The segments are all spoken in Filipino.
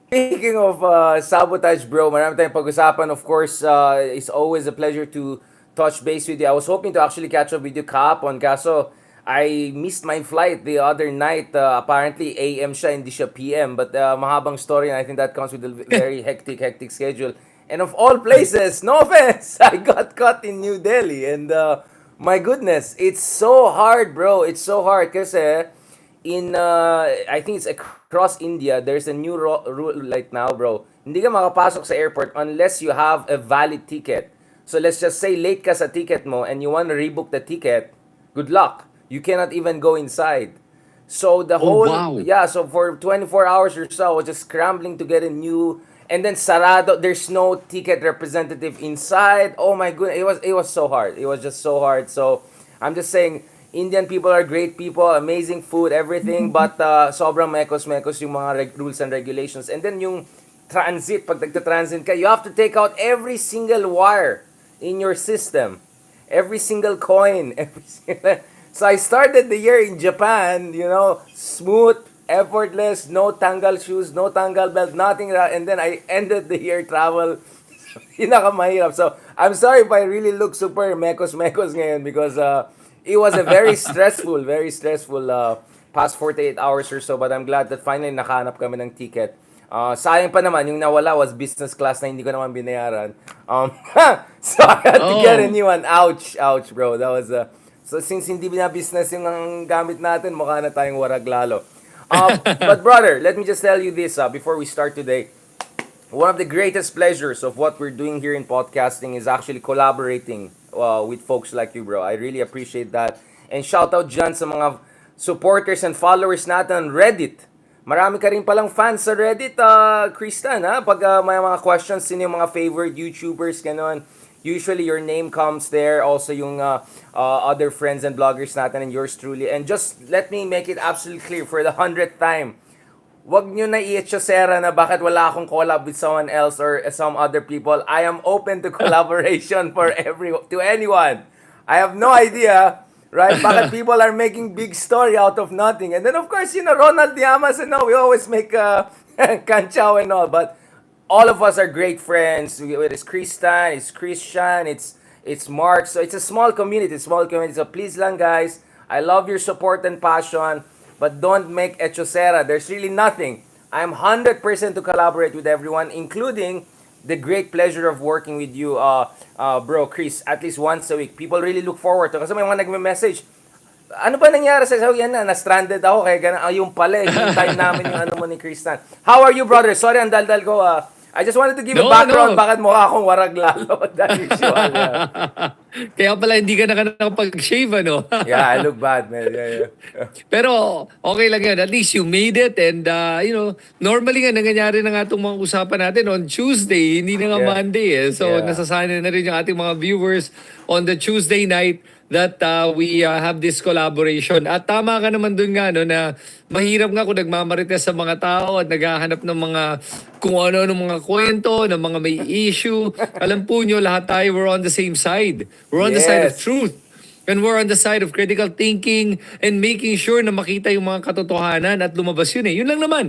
Speaking of sabotage, bro, marami tayong pag-usapan. Of course, it's always a pleasure to touch base with you. I was hoping to actually catch up with you kahapon, kaso I missed my flight the other night. Apparently, AM siya, hindi siya PM. But mahabang story, and I think that comes with a very hectic schedule. And of all places, no offense, I got caught in New Delhi. And my goodness, it's so hard, bro. It's so hard kasi in I think it's across India, there's a new rule right now, bro. Hindi ka makapasok sa airport unless you have a valid ticket. So let's just say late ka sa ticket mo and you want to rebook the ticket, good luck. You cannot even go inside. So the Oh, whole wow. yeah, so for 24 hours or so, I was just scrambling to get a new, and then sarado, there's no ticket representative inside. Oh my goodness, it was so hard. It was just so hard. So I'm just saying Indian people are great people, amazing food, everything, but sobrang mekos-mekos yung mga rules and regulations. And then yung transit, pag nagta-transit ka, you have to take out every single wire in your system. Every single coin. So I started the year in Japan, smooth, effortless, no tanggal shoes, no tanggal belt, nothing. And then I ended the year travel. Pinakamahirap. So I'm sorry if I really look super mekos-mekos ngayon because it was a very stressful past 48 hours or so. But I'm glad that finally nakahanap kami ng ticket. Sayang pa naman, yung nawala was business class na hindi ko naman binayaran. So I had to get a Oh. new one. Ouch, ouch, bro. That was so since hindi na business yung ang gamit natin, mukha na tayong warag lalo. But brother, let me just tell you this before we start today. One of the greatest pleasures of what we're doing here in podcasting is actually collaborating with folks like you, bro. I really appreciate that. And shout out dyan sa mga supporters and followers natin on Reddit. Marami ka rin palang fans sa Reddit, Kristan, ha? Pag may mga questions, sino yung mga favorite YouTubers, ganon. Usually your name comes there, also yung other friends and bloggers natin and yours truly. And just let me make it absolutely clear for the 100th time, wag nyo na i-etsosera na bakit wala akong collab with someone else or some other people. I am open to collaboration for to anyone. I have no idea, right? Bakit people are making big story out of nothing. And then of course, Ronald Llamas and all, we always make kanchaw and all, but all of us are great friends. It's Kristan, it's Christian, it's Mark. So it's a small community, So please lang guys, I love your support and passion, but don't make echosera. There's really nothing. I'm 100% to collaborate with everyone, including the great pleasure of working with you, bro, Chris, at least once a week. People really look forward to. Kasi may mga nagme-message, ano ba nangyari sa yan na-stranded ako, kaya ganun, yung pala, yung time namin yung ano mo ni Kristan. How are you, brother? Sorry, ang daldal ko, I just wanted to give a No, background, no. bakit mukha akong warag lalo than usual. Yeah. Kaya pala hindi ka nakapag-shave, ano? Yeah, I look bad, man. Yeah, yeah. Pero okay lang yan. At least you made it. And, normally nga, nangyayari na nga itong mga usapan natin on Tuesday, hindi na nga Yeah. Monday. So, Yeah. nasasanay na rin yung ating mga viewers on the Tuesday night that we have this collaboration. At tama ka naman dun nga, no, na mahirap nga kung nagmamarites sa mga tao at naghahanap ng mga kung ano ng mga kwento, ng mga may issue. Alam po nyo, lahat tayo, we're on the same side. We're on the side of Yes. truth. And we're on the side of critical thinking and making sure na makita yung mga katotohanan at lumabas yun eh. Yun lang naman.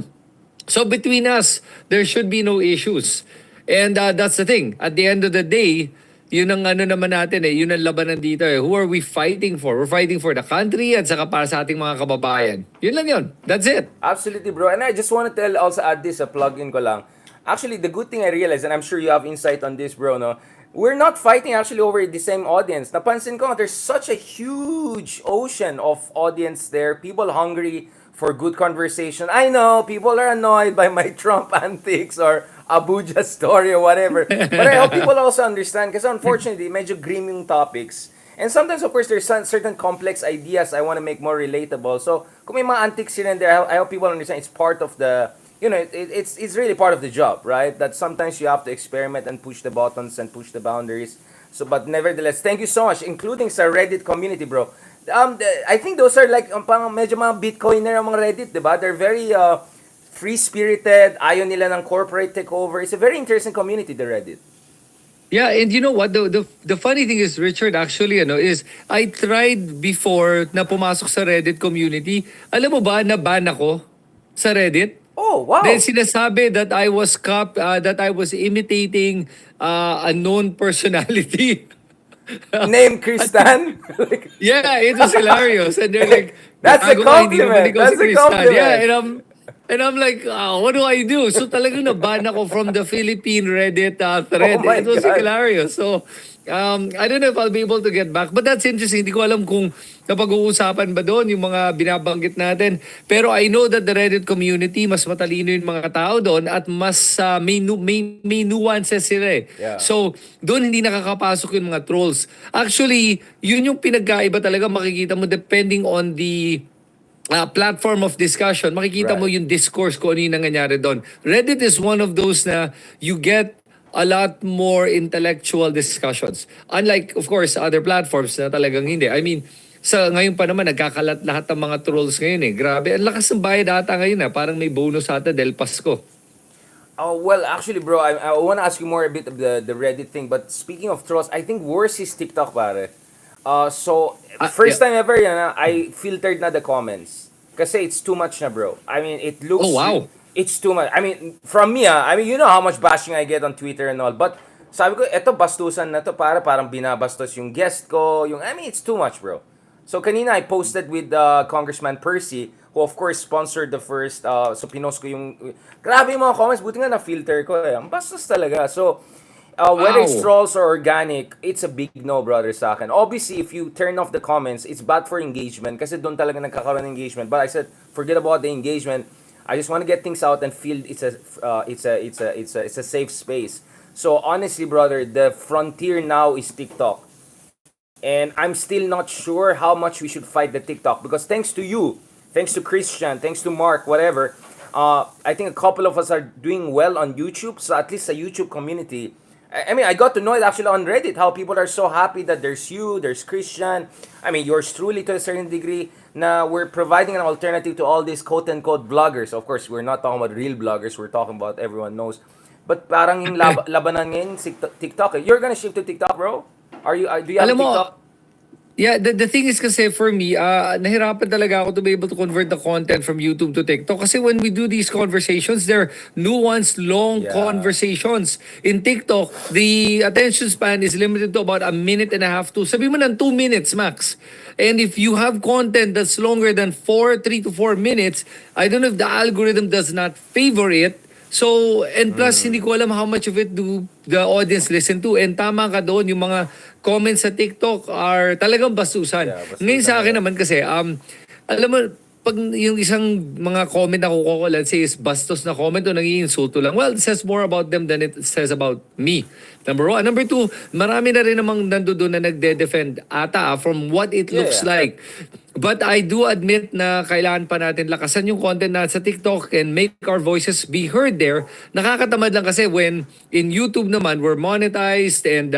So between us, there should be no issues. And that's the thing. At the end of the day, yun ang ano naman natin eh, yun ang labanan dito eh. Who are we fighting for? We're fighting for the country at saka para sa ating mga kababayan. Yun lang yun. That's it. Absolutely, bro. And I just want to also add this, a plug-in ko lang. Actually, the good thing I realized, and I'm sure you have insight on this, bro, no? We're not fighting actually over the same audience. Napansin ko, there's such a huge ocean of audience there. People hungry for good conversation. I know, people are annoyed by my Trump antics or Abuja story or whatever. But I hope people also understand kasi unfortunately, medyo grim yung topics. And sometimes, of course, there's certain complex ideas I want to make more relatable. So, kung may mga antics here and there, I hope people understand it's part of the, it's really part of the job, right? That sometimes you have to experiment and push the buttons and push the boundaries. So, but nevertheless, thank you so much, including sa Reddit community, bro. I think those are like, parang medyo mga Bitcoiner ang mga Reddit, di ba? They're very free-spirited, ayaw nila ng corporate takeover. It's a very interesting community, the Reddit. Yeah, and you know what? The funny thing is, Richard, actually, is I tried before na pumasok sa Reddit community. Alam mo ba, na-ban ako sa Reddit? Oh, Then wow. sinasabi that I was imitating a known personality. Name At Kristan? Like, yeah, it was hilarious. And they're like, that's a gago ka, hindi naman compliment. ikaw si That's a Kristan. Yeah, compliment. and I'm like, what do I do? So talagang naban ako from the Philippine Reddit Oh thread. my It was God. hilarious. So, I don't know if I'll be able to get back. But that's interesting. Hindi ko alam kung napag-uusapan ba doon yung mga binabanggit natin. Pero I know that the Reddit community, mas matalino yung mga tao doon at mas may nuances sila eh. Yeah. So, doon hindi nakakapasok yung mga trolls. Actually, yun yung pinagkaiba talaga makikita mo depending on the platform of discussion. Makikita mo Right. yung discourse kung ano yung nangyayari doon. Reddit is one of those na you get a lot more intellectual discussions. Unlike, of course, other platforms na talagang hindi. I mean, sa ngayon pa naman, nagkakalat lahat ng mga trolls ngayon eh. Grabe, ang lakas ng bayad ata ngayon ah. Parang may bonus ata dahil Pasko. Oh, well, actually, bro, I want to ask you more a bit of the Reddit thing. But speaking of trolls, I think worse is TikTok, pare. So, Yeah. first time ever, yan, I filtered na the comments. Kasi it's too much na, bro. I mean, Oh, wow. it's too much. I mean, from me, I mean, you know how much bashing I get on Twitter and all. But, sabi ko, eto, bastusan na to, parang binabastos yung guest ko. I mean, it's too much, bro. So, kanina, I posted with Congressman Percy, who of course sponsored the first, so pinost ko yung, grabe yung mga comments, buti nga na-filter ko eh. Ang bastos talaga. So, whether it's Wow. trolls or organic, it's a big no, brother, sa akin. Obviously, if you turn off the comments, it's bad for engagement kasi doon talaga nagkakaroon ng engagement. But I said, forget about the engagement. I just want to get things out and feel it's a safe space. So honestly, brother, the frontier now is TikTok. And I'm still not sure how much we should fight the TikTok because thanks to you, thanks to Christian, thanks to Mark, whatever, I think a couple of us are doing well on YouTube. So at least the YouTube community. I mean, I got to know it actually on Reddit how people are so happy that there's you, there's Christian. I mean, yours truly to a certain degree. Now we're providing an alternative to all these quote unquote vloggers. Of course, we're not talking about real bloggers. We're talking about everyone knows. But parang yung labanan ngayon, TikTok. You're gonna shift to TikTok, bro? Do you have a Alam mo, TikTok? yeah, the thing is kasi for me, nahirapan talaga ako to be able to convert the content from YouTube to TikTok. Kasi when we do these conversations, they're nuanced, long Yeah. conversations. In TikTok, the attention span is limited to about a minute and a half to, sabi mo ng 2 minutes max. And if you have content that's longer than 3 to 4 minutes, I don't know if the algorithm does not favor it. So, and plus, hindi ko alam how much of it do the audience listen to. And tama ka doon, yung mga comments sa TikTok are talagang bastusan. Yeah, Ngayon bastusan sa akin talaga. naman kasi, alam mo, pag yung isang mga comment na kukuha ko, let's say, is bastos na comment o nag-iinsulto lang, well, it says more about them than it says about me. Number one. Number two, marami na rin namang nandoon na nagde-defend ata from what it Yeah, looks yeah. like. But I do admit na kailangan pa natin lakasan yung content na sa TikTok and make our voices be heard there. Nakakatamad lang kasi when in YouTube naman, we're monetized and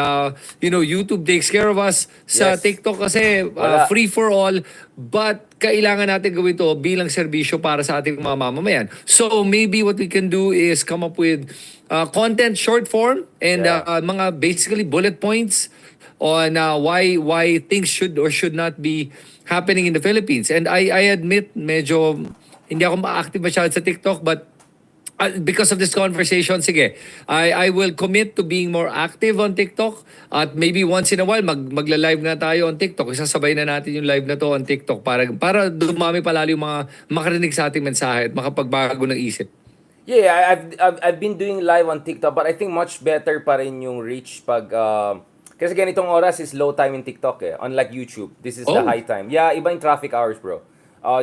YouTube takes care of us. Sa Yes. TikTok kasi Wala. free for all, but kailangan natin gawin to bilang serbisyo para sa ating mga mamamayan. So maybe what we can do is come up with content short form and Yeah. mga basically bullet points on why things should or should not be happening in the Philippines. And I admit medyo hindi ako ma-active masyado sa TikTok but because of this conversation, sige, I will commit to being more active on TikTok at maybe once in a while magla-live na tayo on TikTok. Isasabay na natin yung live na to on TikTok para dumami palalo yung mga makarinig sa ating mensahe at makapagbago ng isip. Yeah, I've been doing live on TikTok but I think much better pa rin yung reach pag kasi ganitong oras is low time in TikTok eh. Unlike YouTube, this is the Oh, high time. Yeah, iba yung traffic hours, bro.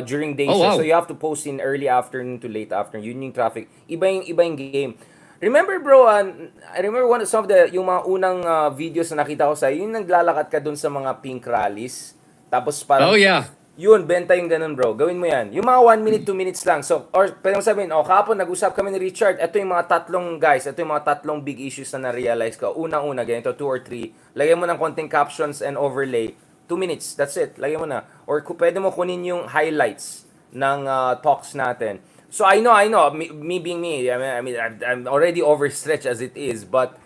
During days, oh so wow. you have to post in early afternoon to late afternoon. Yun yung traffic. Iba yung game. Remember, bro, I remember some of yung mga unang videos na nakita ko sa yung naglalakad ka dun sa mga pink rallies. Tapos Oh parang yeah. yun, benta yung ganun, bro. Gawin mo yan. Yung mga 1 minute, 2 minutes lang. So, or pwede mo sabihin, kahapon nag-usap kami ni Richard. Ito yung mga tatlong guys. Ito yung mga tatlong big issues na na-realize ko. Unang-una, ganito, 2 or 3. Lagyan mo ng konting captions and overlay. 2 minutes, that's it. Lagyan mo na. Or pwede mo kunin yung highlights ng talks natin. So, I know. Me being me, I'm already overstretched as it is. But,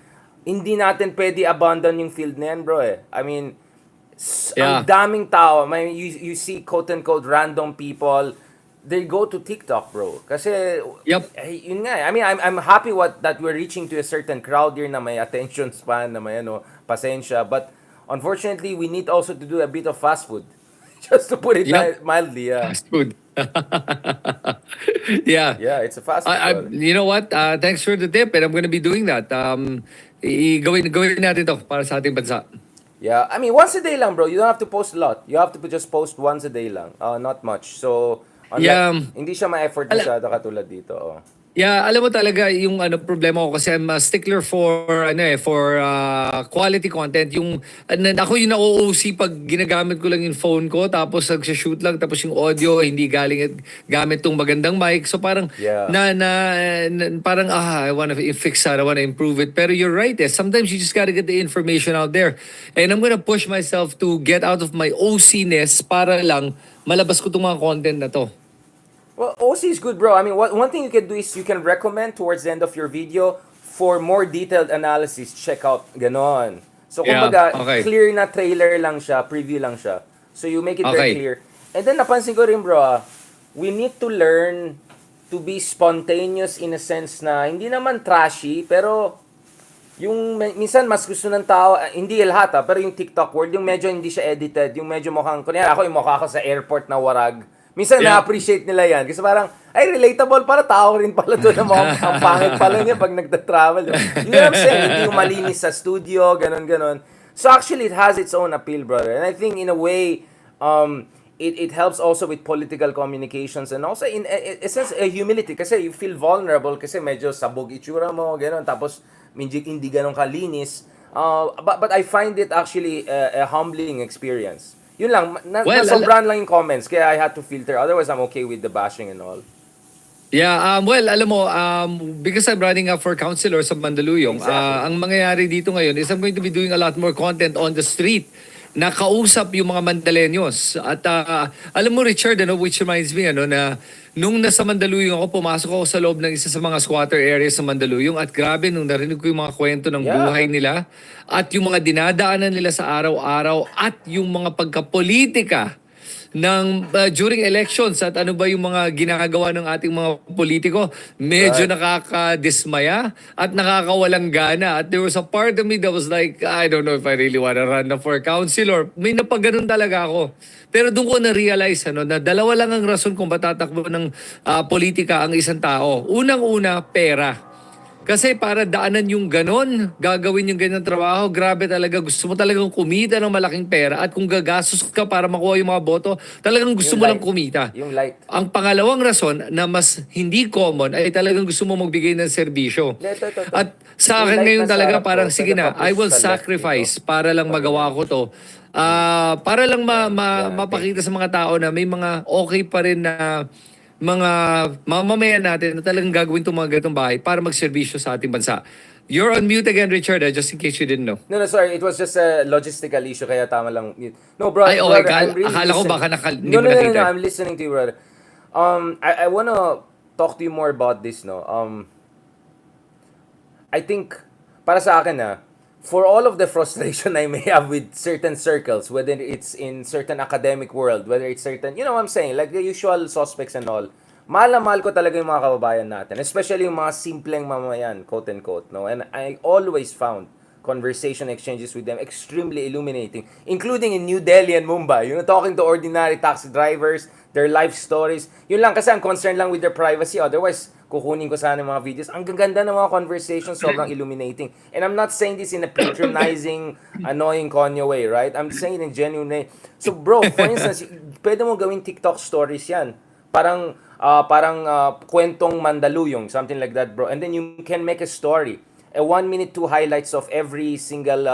hindi natin pwede abandon yung field na yan, bro eh. I mean, ang Yeah. daming tao. You see quote-unquote random people they go to TikTok, bro. Kasi Yep. yun nga. I mean, I'm happy that we're reaching to a certain crowd here na may attention span, na may pasensya. But unfortunately, we need also to do a bit of fast food. Just to put it Yep. mildly, yeah. Fast food. Yeah. Yeah, it's a fast food, brother. You know what? Thanks for the tip, and I'm gonna be doing that. Gawin natin to para sa ating bansa. Yeah, I mean, once a day lang, bro. You don't have to post a lot. You have to just post once a day lang. Not much. So, Yeah. hindi siya ma-effort masyado katulad dito. Oh. Yeah, alam mo talaga yung problema ko kasi I'm a stickler for quality content. Yung ako yung na-OOC pag ginagamit ko lang yung phone ko tapos nagse-shoot lang tapos yung audio hindi galing gamit tong magandang mic. So parang Yeah. parang I want to fix that, I want to improve it. Pero you're right. Sometimes you just gotta get the information out there. And I'm gonna push myself to get out of my OC-ness para lang malabas ko tong mga content na to. Well, OC is good, bro. I mean, one thing you can do is you can recommend towards the end of your video for more detailed analysis. Check out ganon. So, Yeah, kumbaga, okay. clear na trailer lang siya, preview lang siya. So, you make it very Okay. clear. And then, napansin ko rin, bro, we need to learn to be spontaneous in a sense na hindi naman trashy, pero yung minsan mas gusto ng tao, hindi lahat pero yung TikTok world, yung medyo hindi siya edited, yung medyo mukhang, kunyari ako yung mukha ko sa airport na warag. Minsan Yeah. na-appreciate nila yan. Kasi parang, ay, relatable para tao rin pala to na ang pangit pala niya pag nagta-travel. You know what I'm saying? Hindi yung malinis sa studio, ganon. So actually, it has its own appeal, brother. And I think in a way, it helps also with political communications and also in a sense, humility. Kasi you feel vulnerable kasi medyo sabog itsura mo, ganon. Tapos, hindi ganon kalinis. But I find it actually a humbling experience. Yun lang, nasobrahan lang yung comments, kaya I had to filter. Otherwise, I'm okay with the bashing and all. Yeah, well, alam mo, because I'm running up for councilor sa Mandaluyong, Exactly. ang mangyayari dito ngayon is I'm going to be doing a lot more content on the street na kausap yung mga Mandaleños. At alam mo, Richard, which reminds me, na nung nasa Mandaluyong ako, pumasok ako sa loob ng isa sa mga squatter areas sa Mandaluyong at grabe, nung narinig ko yung mga kwento ng Yeah. buhay nila at yung mga dinadaanan nila sa araw-araw at yung mga pagkapolitika during elections at ano ba yung mga ginagawa ng ating mga politiko, medyo Right. nakakadismaya at nakakawalang gana. At there was a part of me that was like, I don't know if I really wanna run na for councilor. May napaganon talaga ako. Pero doon ko na-realize na dalawa lang ang rason kung ba't tatakbo ng politika ang isang tao. Unang-una, pera. Kasi para daanan yung ganon, gagawin yung ganyan trabaho, grabe talaga. Gusto mo talagang kumita ng malaking pera at kung gagastos ka para makuha yung mga boto, talagang gusto Yung mo lang light. kumita. Yung light. Ang pangalawang rason na mas hindi common ay talagang gusto mo magbigay ng serbisyo. Ito. At sa Yung akin light ngayon na talaga sarap parang ko, sige pwede na, pa-push I will sa left sacrifice dito. para lang magawa ko to. Para lang mapakita sa mga tao na may mga okay pa rin na mga mamamayan natin na talagang gagawin itong mga ganitong bahay para magserbisyo sa ating bansa. You're on mute again, Richard, just in case you didn't know. No, sorry. It was just a logistical issue, kaya tama lang. No, bro, Ay, okay. brother, I'm really Akala ko listening. baka hindi No, mo no, nakita. I'm listening to you, brother. I wanna talk to you more about this, no. I think, para sa akin, for all of the frustration I may have with certain circles, whether it's in certain academic world, whether it's certain, you know what I'm saying, like the usual suspects and all, mahal na mahal ko talaga yung mga kababayan natin, especially yung mga simpleng mamamayan, quote-unquote, no? And I always found conversation exchanges with them extremely illuminating, including in New Delhi and Mumbai. Talking to ordinary taxi drivers, their life stories. Yun lang kasi ang concern lang with their privacy. Otherwise, kukunin ko sana yung mga videos. Ang gaganda ng mga conversations, sobrang illuminating. And I'm not saying this in a patronizing, annoying Kanye way, right? I'm saying it in genuine way. So bro, for instance, pwede mo gawing TikTok stories yan. Parang kwentong Mandaluyong, something like that, bro. And then you can make a story. A 1 minute, 2 highlights of every single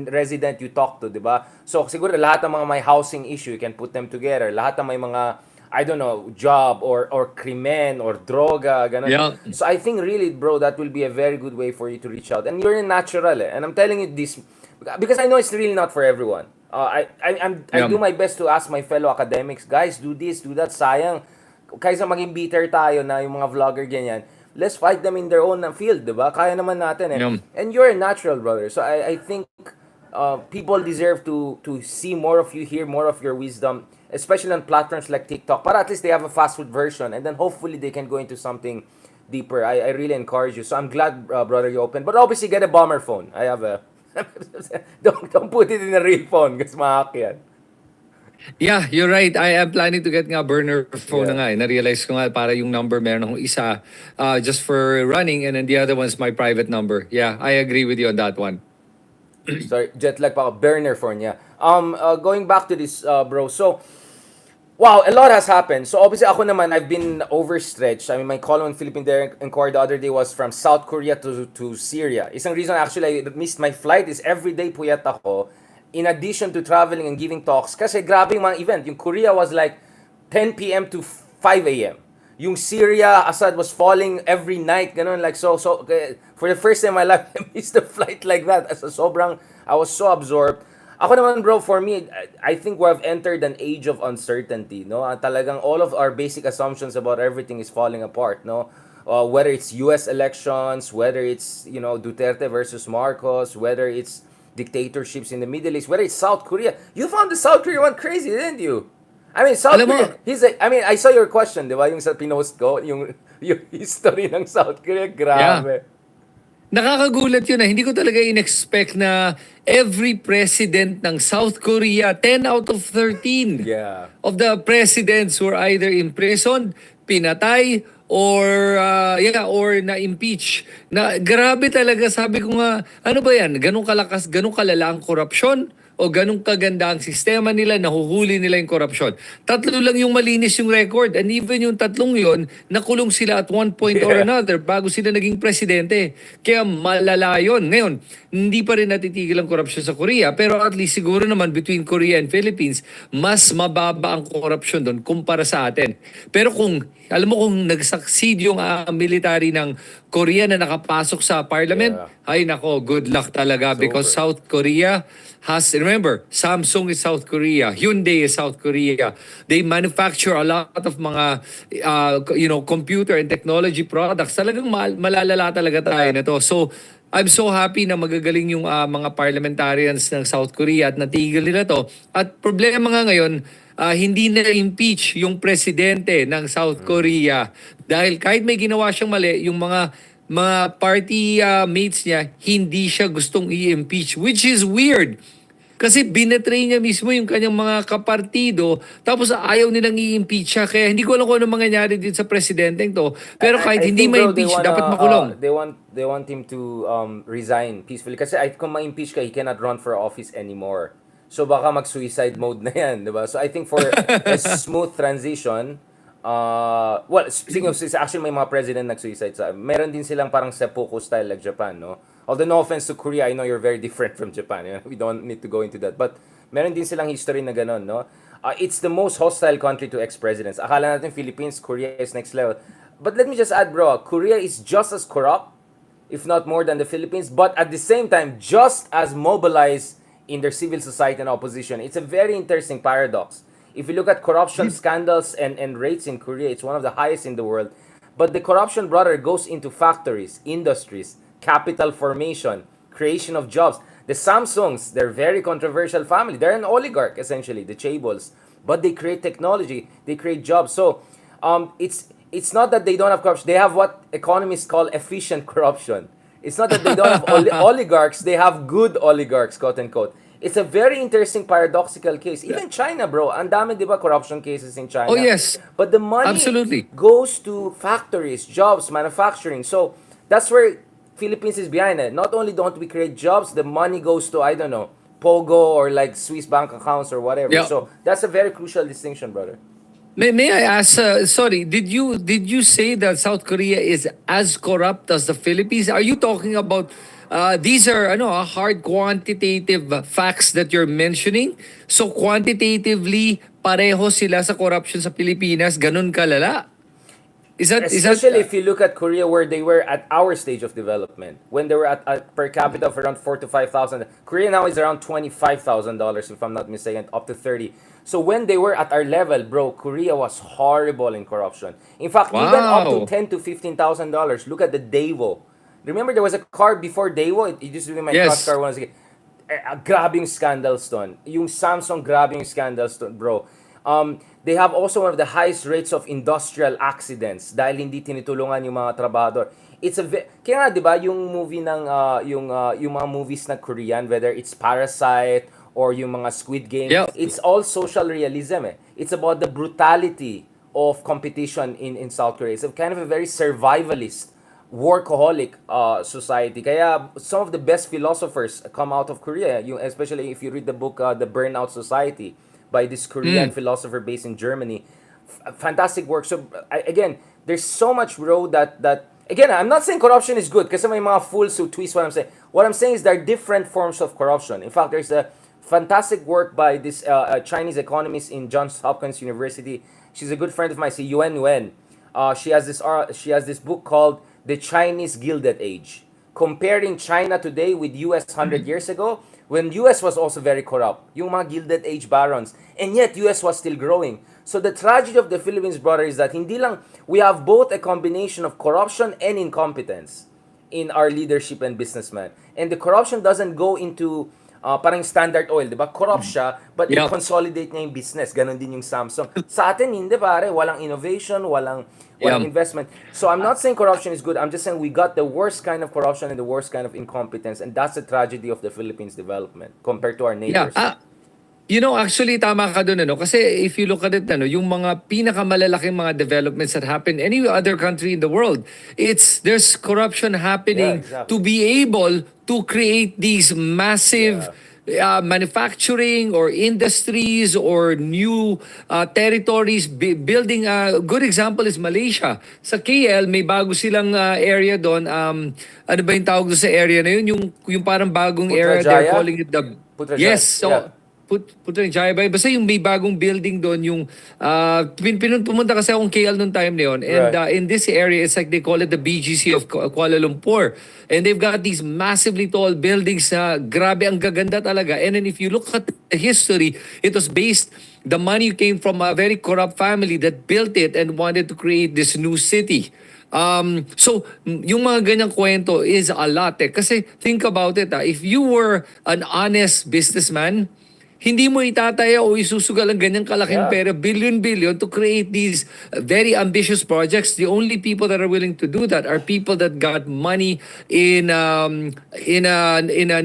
resident you talk to, di ba? So siguro lahat ng mga may housing issue, you can put them together. Lahat ng may mga, I don't know, job or krimen or droga, ganun. Yeah. So I think really, bro, that will be a very good way for you to reach out. And you're a natural, and I'm telling you this because I know it's really not for everyone. I do my best to ask my fellow academics, guys, do this, do that. Sayang, kaysa maging bitter tayo na yung mga vlogger ganyan. Let's fight them in their own field, diba? Kaya naman natin eh. Yeah. And you're a natural, brother. So I think people deserve to see more of you, hear more of your wisdom, especially on platforms like TikTok. But at least they have a fast food version, and then hopefully they can go into something deeper. I really encourage you. So I'm glad, brother, you opened. But obviously, get a bomber phone. I have a. Don't put it in a real phone kasi mahak yan. Yeah, you're right. I am planning to get nga burner phone na Yeah. nga. Na-realize ko nga para yung number meron akong isa just for running and then the other one's my private number. Yeah, I agree with you on that one. Sorry, jet lag pa ako. Burner phone, yeah. Going back to this, bro. So, wow, a lot has happened. So obviously ako naman, I've been overstretched. I mean, my call on Philippine Dairy Inquiry the other day was from South Korea to Syria. Isang reason actually I missed my flight is every day puyat ako. In addition to traveling and giving talks. Kasi grabe yung mga event. Yung Korea was like 10 p.m. to 5 a.m. Yung Syria, Assad was falling every night. Ganun, like so. For the first time in my life, I missed a flight like that. I was so absorbed. Ako naman bro, for me, I think we have entered an age of uncertainty, no? Talagang all of our basic assumptions about everything is falling apart, no? Whether it's US elections, whether it's, Duterte versus Marcos, whether it's dictatorships in the Middle East, whether it's South Korea. You found the South Korea one crazy, didn't you? I mean, South Alam mo, Korea, I saw your question, di ba? Yung sa pinost ko, yung history ng South Korea, grabe. nakakagulat yun na hindi ko talaga in-expect na every president ng South Korea, 10 out of 13 Yeah. of the presidents were either imprisoned, pinatay, or na-impeach. Na grabe talaga, sabi ko nga, ano ba yan? Ganong kalakas, ganong kalala ang korupsyon? O ganong kaganda ang sistema nila, nahuhuli nila yung korupsyon. Tatlo lang yung malinis yung record. And even yung tatlong yon nakulong sila at one point or another bago sila naging presidente. Kaya malala yun. Ngayon, hindi pa rin natitigil ang korupsyon sa Korea. Pero at least siguro naman between Korea and Philippines, mas mababa ang korupsyon doon kumpara sa atin. Pero alam mo kung nag-succeed yung military ng Korea na nakapasok sa parliament, ay nako, good luck talaga because South Korea remember, Samsung is South Korea, Hyundai is South Korea. They manufacture a lot of mga, computer and technology products. Talagang malalala talaga tayo nito. So, I'm so happy na magagaling yung mga parliamentarians ng South Korea at natigil nila to. At problema nga ngayon, hindi na-impeach yung presidente ng South Korea. Dahil kahit may ginawa siyang mali, yung mga party mates niya, hindi siya gustong i-impeach. Which is weird. Kasi binetray niya mismo yung kanyang mga kapartido, tapos ayaw nilang i-impeach siya. Kaya hindi ko alam kung ano mangyayari din sa presidenteng to. Pero kahit hindi think, bro, ma-impeach, dapat makulong. They want him to resign peacefully. Kasi kung ma-impeach ka, he cannot run for office anymore. So baka mag-suicide mode na yan, di ba? So I think for a smooth transition, speaking of suicide, actually may mga president nag-suicide sa. Meron din silang parang seppuku style like Japan, no? Although no offense to Korea, I know you're very different from Japan. We don't need to go into that. But meron din silang history na ganun, no? It's the most hostile country to ex-presidents. Akala natin Philippines, Korea is next level. But let me just add, bro, Korea is just as corrupt, if not more than the Philippines, but at the same time, just as mobilized in their civil society and opposition. It's a very interesting paradox. If you look at corruption scandals and rates in Korea, it's one of the highest in the world. But the corruption, brother, goes into factories, industries, capital formation, creation of jobs. The Samsungs, they're very controversial family. They're an oligarch, essentially, the chaebols. But they create technology, they create jobs. So it's not that they don't have corruption. They have what economists call efficient corruption. It's not that they don't have oligarchs, they have good oligarchs, quote unquote. It's a very interesting paradoxical case. Even China, bro, ang dami, di ba, corruption cases in China. Oh, yes. But the money Absolutely. goes to factories, jobs, manufacturing. So that's where Philippines is behind it. Not only don't we create jobs, the money goes to, I don't know, Pogo or like Swiss bank accounts or whatever. Yeah. So that's a very crucial distinction, brother. May I ask, sorry, did you say that South Korea is as corrupt as the Philippines? Are you talking about these are hard quantitative facts that you're mentioning? So quantitatively pareho sila sa corruption sa Pilipinas, ganun kalala? Especially if you look at Korea where they were at our stage of development, when they were at per capita of around 4 to 5,000. Korea now is around $25,000 if I'm not mistaken, up to 30. So when they were at our level, bro, Korea was horrible in corruption. In fact, even up to Wow. $10,000 to $15,000. Look at the Daewoo. Remember there was a car before Daewoo? It used to be my Yes. crush car once again. Grabe yung scandals doon. Yung Samsung, grabe yung scandals doon, bro. They have also one of the highest rates of industrial accidents dahil hindi tinutulungan yung mga trabahador. Kaya nga 'di ba yung movie ng yung mga movies na Korean, whether it's Parasite or yung mga Squid Game, Yeah. it's all social realism eh. It's about the brutality of competition in South Korea. It's a kind of a very survivalist, workaholic society. Kaya some of the best philosophers come out of Korea. Yung, especially if you read the book The Burnout Society by this Korean philosopher based in Germany. Fantastic work. So again, there's so much road that again, I'm not saying corruption is good kasi may mga fools who twist what I'm saying. What I'm saying is there are different forms of corruption. In fact, there's a fantastic work by this Chinese economist in Johns Hopkins University. She's a good friend of mine, si Yuan Wen. She has this book called The Chinese Gilded Age, comparing China today with US 100 years ago, when US was also very corrupt, yung mga Gilded Age barons, and yet US was still growing. So the tragedy of the Philippines, brother, is that hindi lang, we have both a combination of corruption and incompetence in our leadership and businessmen. And the corruption doesn't go into parang Standard Oil, di ba? Corrupt siya, but Yeah. i-consolidate niya yung business. Ganon din yung Samsung. Sa atin, hindi pare. Walang innovation, walang Yeah. investment. So I'm not saying corruption is good. I'm just saying we got the worst kind of corruption and the worst kind of incompetence. And that's the tragedy of the Philippines development compared to our Yeah. neighbors. Actually, tama ka doon, ano? Kasi if you look at it, ano, yung mga pinakamalalaking mga developments that happen any other country in the world, there's corruption happening Yeah, exactly. to be able to create these massive manufacturing or industries or new territories building. A good example is Malaysia. Sa KL, may bago silang area doon. Ano ba yung tawag doon sa area na yun? Yung parang bagong area, they're Putrajaya? calling it the... Putrajaya, Yes, so... yeah. Putrajaya ba? Basta yung may bagong building doon, yung pumunta kasi akong KL noong time na yun. And Right. in this area, it's like they call it the BGC of Kuala Lumpur. And they've got these massively tall buildings na grabe, ang gaganda talaga. And then if you look at the history, it was based, the money came from a very corrupt family that built it and wanted to create this new city. So, yung mga ganyang kwento is a lot eh. Kasi think about it, if you were an honest businessman, hindi mo itataya o isusugal ang ganyang kalaking Yeah. pera, billion-billion, to create these very ambitious projects. The only people that are willing to do that are people that got money in an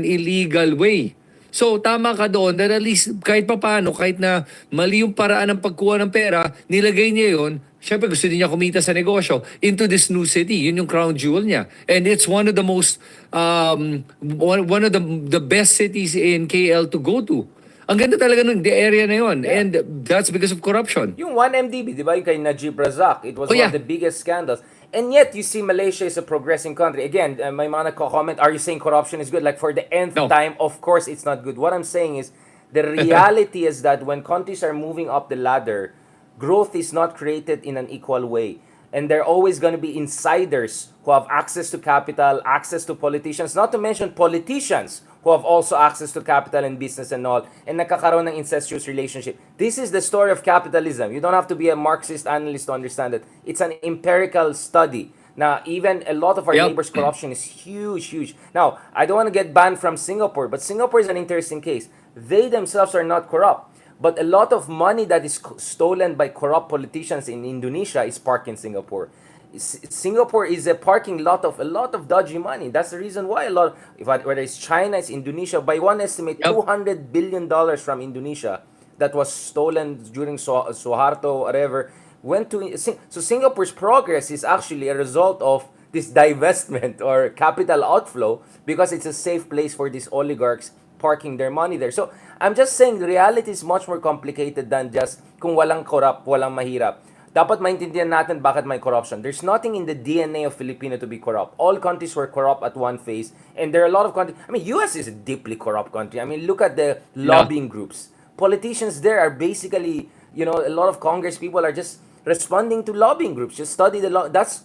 illegal way. So tama ka doon that at least kahit papaano, kahit na mali yung paraan ng pagkuha ng pera, nilagay niya yun, syempre gusto din niya kumita sa negosyo, into this new city. Yun yung crown jewel niya. And it's one of the most, one of the best cities in KL to go to. Ang ganda talaga nun, the area na yun. Yeah. And that's because of corruption. Yung 1MDB, di ba? Yung kay Najib Razak. It was Oh, one yeah. of the biggest scandals. And yet, you see Malaysia is a progressing country. Again, may mga nagko-comment, are you saying corruption is good? Like for the nth No. time, of course it's not good. What I'm saying is, the reality is that when countries are moving up the ladder, growth is not created in an equal way. And there are always going to be insiders who have access to capital, access to politicians, not to mention politicians who have also access to capital and business and all, and nakakaroon ng incestuous relationship. This is the story of capitalism. You don't have to be a Marxist analyst to understand it. It's an empirical study. Now, even a lot of our Yep. neighbors' corruption is huge, huge. Now, I don't want to get banned from Singapore, but Singapore is an interesting case. They themselves are not corrupt. But a lot of money that is stolen by corrupt politicians in Indonesia is parked in Singapore. Singapore is a parking lot of a lot of dodgy money. That's the reason why whether it's China, it's Indonesia, by one estimate, Yep. $200 billion from Indonesia that was stolen during Suharto, whatever, went to... So Singapore's progress is actually a result of this divestment or capital outflow because it's a safe place for these oligarchs parking their money there. So I'm just saying the reality is much more complicated than just kung walang corrupt, walang mahirap. Dapat maintindihan natin bakit may corruption. There's nothing in the DNA of Filipino to be corrupt. All countries were corrupt at one phase, and there are a lot of countries. I mean, US is a deeply corrupt country. I mean, look at the lobbying groups. Politicians there are basically, a lot of Congress people are just responding to lobbying groups. Just study the law. That's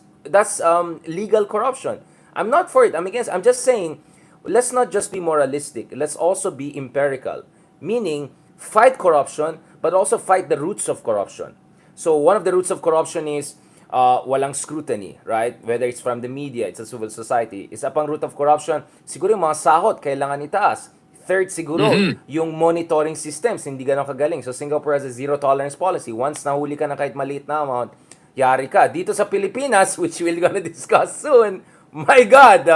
legal corruption. I'm not for it. I'm against. I'm just saying, let's not just be moralistic. Let's also be empirical. Meaning, fight corruption, but also fight the roots of corruption. So one of the roots of corruption is walang scrutiny, right? Whether it's from the media, it's a civil society. Isa pang root of corruption, siguro yung mga sahod, kailangan itaas. Third, siguro, yung monitoring systems, hindi ganun kagaling. So, Singapore has a zero tolerance policy. Once nahuli ka na kahit maliit na amount, yari ka. Dito sa Pilipinas, which we're gonna discuss soon, my God,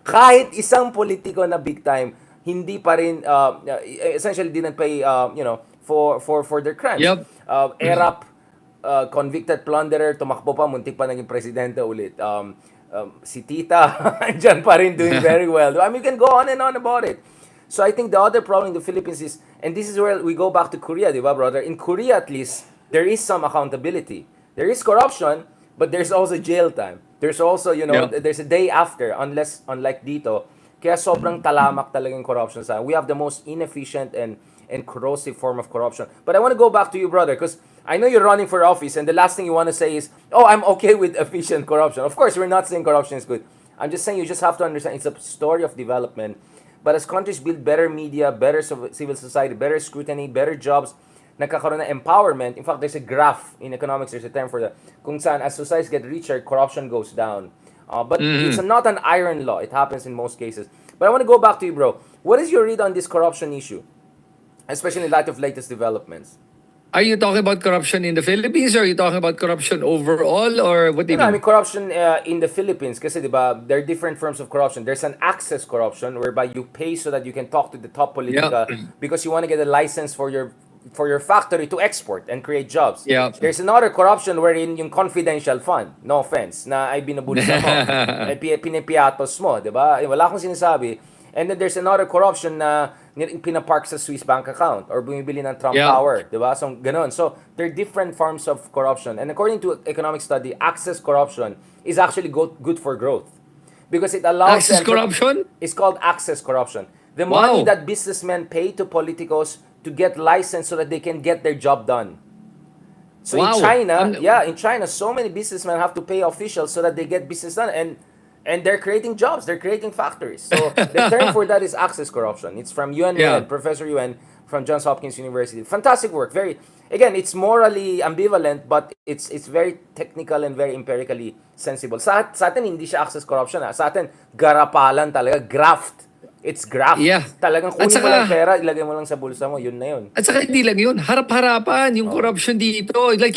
kahit isang politiko na big time, hindi pa rin, essentially didn't pay, for their crimes. Yep. ERAP, convicted plunderer, tumakbo pa, muntik pa naging presidente ulit. Si Tita, dyan pa rin doing very well. I mean, we can go on and on about it. So I think the other problem in the Philippines is, and this is where we go back to Korea, di ba, brother? In Korea, at least, there is some accountability. There is corruption, but there's also jail time. There's also, there's a day after, unlike dito. Kaya sobrang talamak talaga yung corruption sa. We have the most inefficient and corrosive form of corruption. But I want to go back to you, brother, because I know you're running for office, and the last thing you want to say is, oh, I'm okay with efficient corruption. Of course, we're not saying corruption is good. I'm just saying you just have to understand it's a story of development. But as countries build better media, better civil society, better scrutiny, better jobs, nagkakaroon ng empowerment. In fact, there's a graph in economics, there's a term for that, kung saan as societies get richer, corruption goes down. But it's not an iron law. It happens in most cases. But I want to go back to you, bro. What is your read on this corruption issue? Especially in light of latest developments. Are you talking about corruption in the Philippines, or are you talking about corruption overall, or what do you I mean? mean corruption in the Philippines kasi 'di ba, there are different forms of corruption. There's an access corruption whereby you pay so that you can talk to the top political because you want to get a license for your factory to export and create jobs. Yeah. There's another corruption wherein yung confidential fund, no offense, na ay binubulsa mo, ay pinipiatos mo, 'di ba? Wala akong sinasabi. And then there's another corruption na pinapark sa Swiss bank account or bumibili ng Trump Tower, 'di ba? So ganun. So there are different forms of corruption. And according to economic study, access corruption is actually good for growth because it allows Access corruption? It's called access corruption. The Wow. money that businessmen pay to politicos to get license so that they can get their job done. So Wow. in China, so many businessmen have to pay officials so that they get business done, and they're creating jobs, they're creating factories. So the term for that is access corruption. It's from Yuan, Professor Yuan from Johns Hopkins University. Fantastic work. Again, it's morally ambivalent, but it's very technical and very empirically sensible. Sa atin, hindi siya access corruption. Sa atin, garapalan talaga, graft. It's graft. Yeah. Talagang kunin mo lang pera, ilagay mo lang sa bulsa mo, yun na yun. At saka hindi lang yun, harap-harapan yung corruption dito. Like,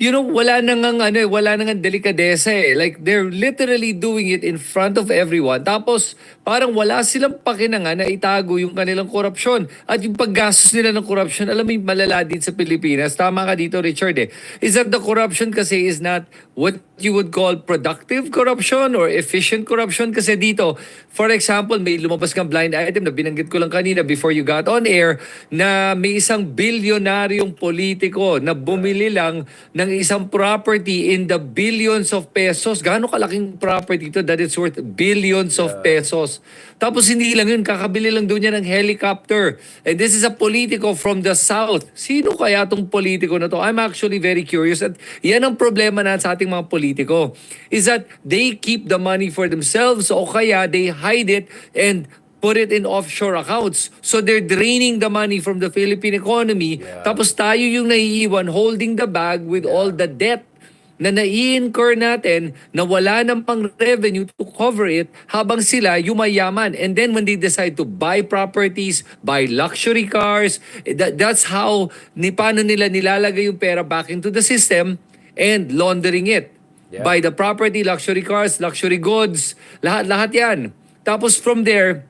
wala nang delikadesa eh. Like, they're literally doing it in front of everyone. Tapos, parang wala silang pakinanga na itago yung kanilang korupsyon. At yung paggastos nila ng korupsyon, alam mo yung malala din sa Pilipinas. Tama ka dito, Richard eh. Is that the corruption kasi is not what you would call productive corruption or efficient corruption? Kasi dito, for example, may lumabas kang blind item na binanggit ko lang kanina before you got on air na may isang bilyonaryong politiko na bumili lang ng isang property in the billions of pesos. Gaano kalaking property ito that it's worth billions of pesos. Tapos hindi lang yun, kakabili lang doon niya ng helicopter. And this is a politico from the South. Sino kaya tong politiko na to? I'm actually very curious. At yan ang problema na sa ating mga politiko. Is that they keep the money for themselves o kaya they hide it and put it in offshore accounts. So they're draining the money from the Philippine economy. Tapos tayo yung naiiwan holding the bag with all the debt na nai-incur natin na wala nang pang revenue to cover it habang sila yumayaman. And then when they decide to buy properties, buy luxury cars, that's how paano nila nilalagay yung pera back into the system and laundering it. Buy the property, luxury cars, luxury goods, lahat yan. Tapos from there,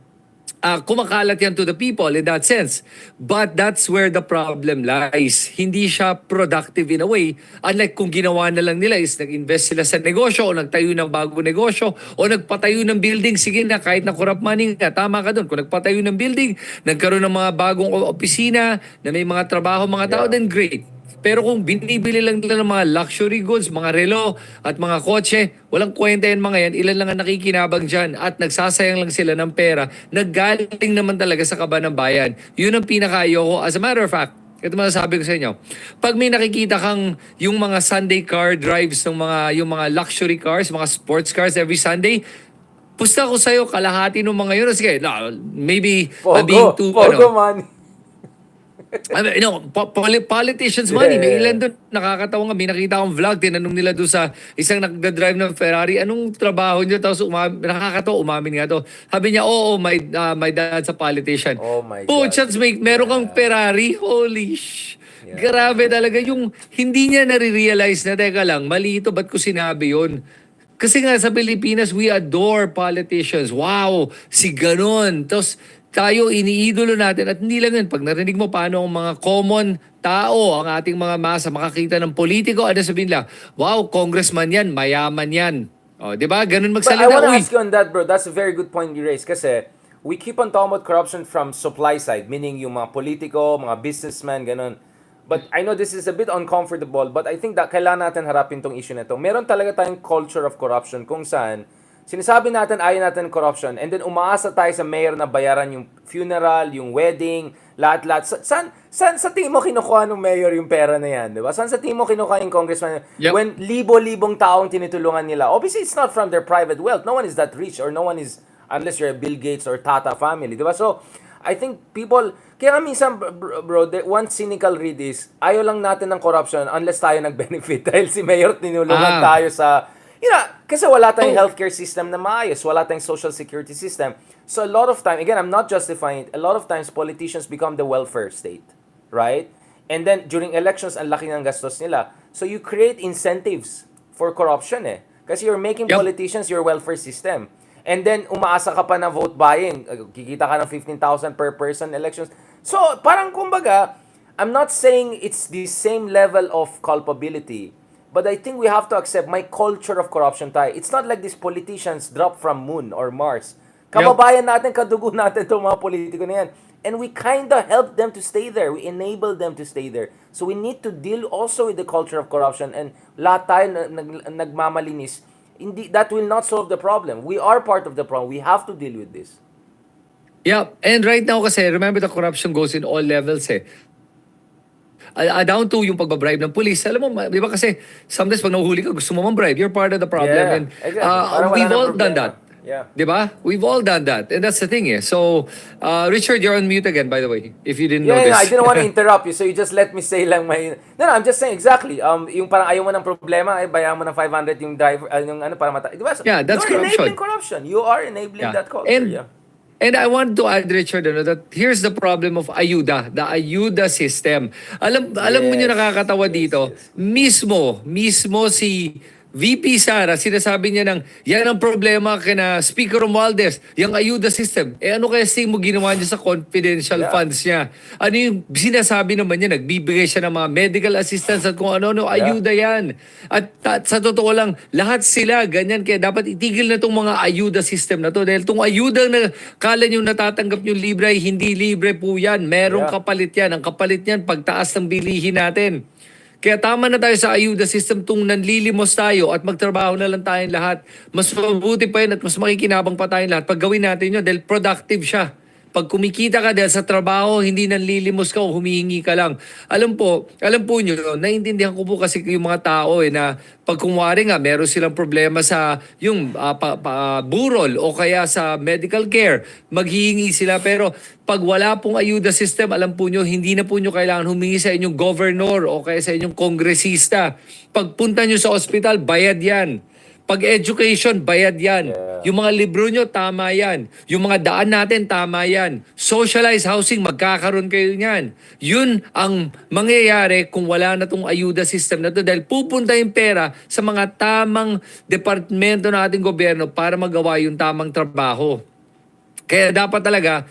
kumakalat yan to the people in that sense. But that's where the problem lies. Hindi siya productive in a way. Unlike kung ginawa na lang nila is nag-invest sila sa negosyo o nagtayo ng bagong negosyo o nagpatayo ng building. Sige na, kahit na corrupt money nga, tama ka doon. Kung nagpatayo ng building, nagkaroon ng mga bagong opisina na may mga trabaho, mga tao, then great. Pero kung binibili lang nila ng mga luxury goods, mga relo at mga kotse, walang kwenta yan mga yan, ilan lang ang nakikinabang dyan at nagsasayang lang sila ng pera, naggaling naman talaga sa kaba ng bayan. Yun ang pinaka-ayoko. As a matter of fact, ito masasabi ko sa inyo, pag may nakikita kang yung mga Sunday car drives ng yung mga luxury cars, mga sports cars every Sunday, pusta ko sa'yo kalahati ng mga yun. Sige, maybe I'm being too... Pogo money. Ano, politicians money. May ilan doon, nakakatawa nga. May nakita akong vlog, tinanong nila doon sa isang nagdadrive ng Ferrari, anong trabaho niyo? Tapos nakakatawa, umamin nga to. Sabi niya, oo, my dad's a politician. Oh my God. Chance, meron kang Yeah. Ferrari? Holy sh! Yeah. Grabe talaga. Yung hindi niya nare-realize na, teka lang, mali ito, ba't ko sinabi yun? Kasi nga sa Pilipinas, we adore politicians. Wow, si ganon. Tapos tayo, iniidolo natin. At hindi lang yun, pag narinig mo paano ang mga common tao, ang ating mga masa, makakita ng politiko, ano sabihin nila, wow, congressman yan, mayaman yan. O, di ba? Ganun But I magsalita. want to Uy, ask you on that, bro. That's a very good point you raised. Kasi we keep on talking about corruption from supply side, meaning yung mga politiko, mga businessmen, ganun. But I know this is a bit uncomfortable, but I think that kailangan natin harapin tong issue na to. Meron talaga tayong culture of corruption kung saan sinasabi natin ayaw natin corruption and then umaasa tayo sa mayor na bayaran yung funeral, yung wedding, lahat-lahat. Saan sa tingin mo kinukuha ng mayor yung pera na yan, di ba? Saan sa tingin mo kinukuha yung congressman? Yep. When libo-libong taong tinutulungan nila, obviously it's not from their private wealth. No one is that rich or no one is, unless you're a Bill Gates or Tata family, di ba? So, I think people, kaya nga minsan, bro, one cynical read is, ayaw lang natin ng corruption unless tayo nag-benefit dahil si mayor tinulungan tayo sa, kasi wala tayong healthcare system na maayos, wala tayong social security system. So a lot of time, again, I'm not justifying it, a lot of times politicians become the welfare state, right? And then during elections, ang laki ng gastos nila. So you create incentives for corruption Kasi you're making politicians your welfare system. And then umaasa ka pa na vote buying. Kikita ka ng 15,000 per person elections. So parang kumbaga, I'm not saying it's the same level of culpability. But I think we have to accept my culture of corruption tayo. It's not like these politicians drop from moon or Mars. Kababayan natin, kadugo natin itong mga politiko na yan. And we kinda help them to stay there. We enable them to stay there. So we need to deal also with the culture of corruption. And lahat tayo nagmamalinis. That will not solve the problem. We are part of the problem. We have to deal with this. yeah. And right now kasi, remember the corruption goes in all levels down to yung pagbabribe ng police. Alam mo, di ba kasi sometimes pag nahuhuli ka, gusto mo man bribe, you're part of the problem. Yeah, And exactly. Parang wala we've nang all done problema. that. Yeah. Di ba? We've all done that. And that's the thing So, Richard, you're on mute again, by the way, if you didn't know this. I didn't want to interrupt you, so you just let me say lang my... No, I'm just saying exactly. Yung parang ayaw mo ng problema, bayaran mo ng 500 yung driver, yung ano, para mata... Di ba? Yeah, that's You're corruption. enabling corruption. You are enabling Yeah. that culture. And I want to add, Richard, that here's the problem of ayuda, the ayuda system. Alam mo nyo nakakatawa dito, yes. mismo si VP SARA, sinasabi niya yan ang problema kina Speaker Romualdez, yung ayuda system. Ano kaya mo ginawa niya sa confidential funds niya? Ano yung sinasabi naman niya, nagbibigay siya ng mga medical assistance at kung ano, ayuda yan. At sa totoo lang, lahat sila ganyan, kaya dapat itigil na itong mga ayuda system na to. Dahil itong ayuda na kala nyo natatanggap nyo libre, hindi libre po yan. Merong kapalit yan. Ang kapalit yan, pagtaas ng bilihin natin. Kaya tama na tayo sa ayuda system tung nanlilimos tayo at magtrabaho na lang tayong lahat. Mas mabuti pa yun at mas makikinabang pa tayong lahat pag gawin natin yun dahil productive siya. Pag kumikita ka dahil sa trabaho, hindi nanlilimos ka o humihingi ka lang. Alam po nyo, naiintindihan ko po kasi yung mga tao na pag kumwari nga, meron silang problema sa yung burol o kaya sa medical care, maghihingi sila. Pero pag wala pong ayuda system, alam po nyo, hindi na po nyo kailangan humingi sa inyong governor o kaya sa inyong kongresista. Pagpunta nyo sa ospital, bayad yan. Pag-education, bayad yan. Yung mga libro nyo, tama yan. Yung mga daan natin, tama yan. Socialized housing, magkakaroon kayo niyan. Yun ang mangyayari kung wala na tong ayuda system na to dahil pupunta yung pera sa mga tamang departamento ng ating gobyerno para magawa yung tamang trabaho. Kaya dapat talaga,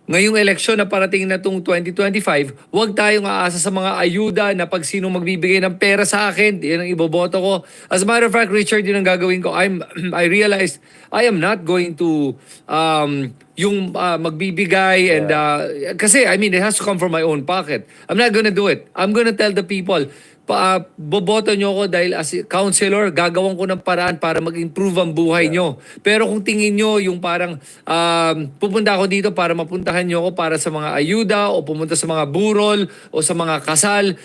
ngayong eleksyon na parating na itong 2025, huwag tayong aasa sa mga ayuda na pag sino magbibigay ng pera sa akin, yan ang iboboto ko. As a matter of fact, Richard, yun ang gagawin ko. I realized I am not going to yung magbibigay and kasi I mean it has to come from my own pocket. I'm not gonna do it. I'm gonna tell the people, boboto nyo ko dahil as counselor, gagawin ko ng paraan para mag-improve ang buhay nyo. Pero kung tingin nyo yung parang pupunta ako dito para mapuntahan nyo ko para sa mga ayuda o pumunta sa mga burol o sa mga kasal,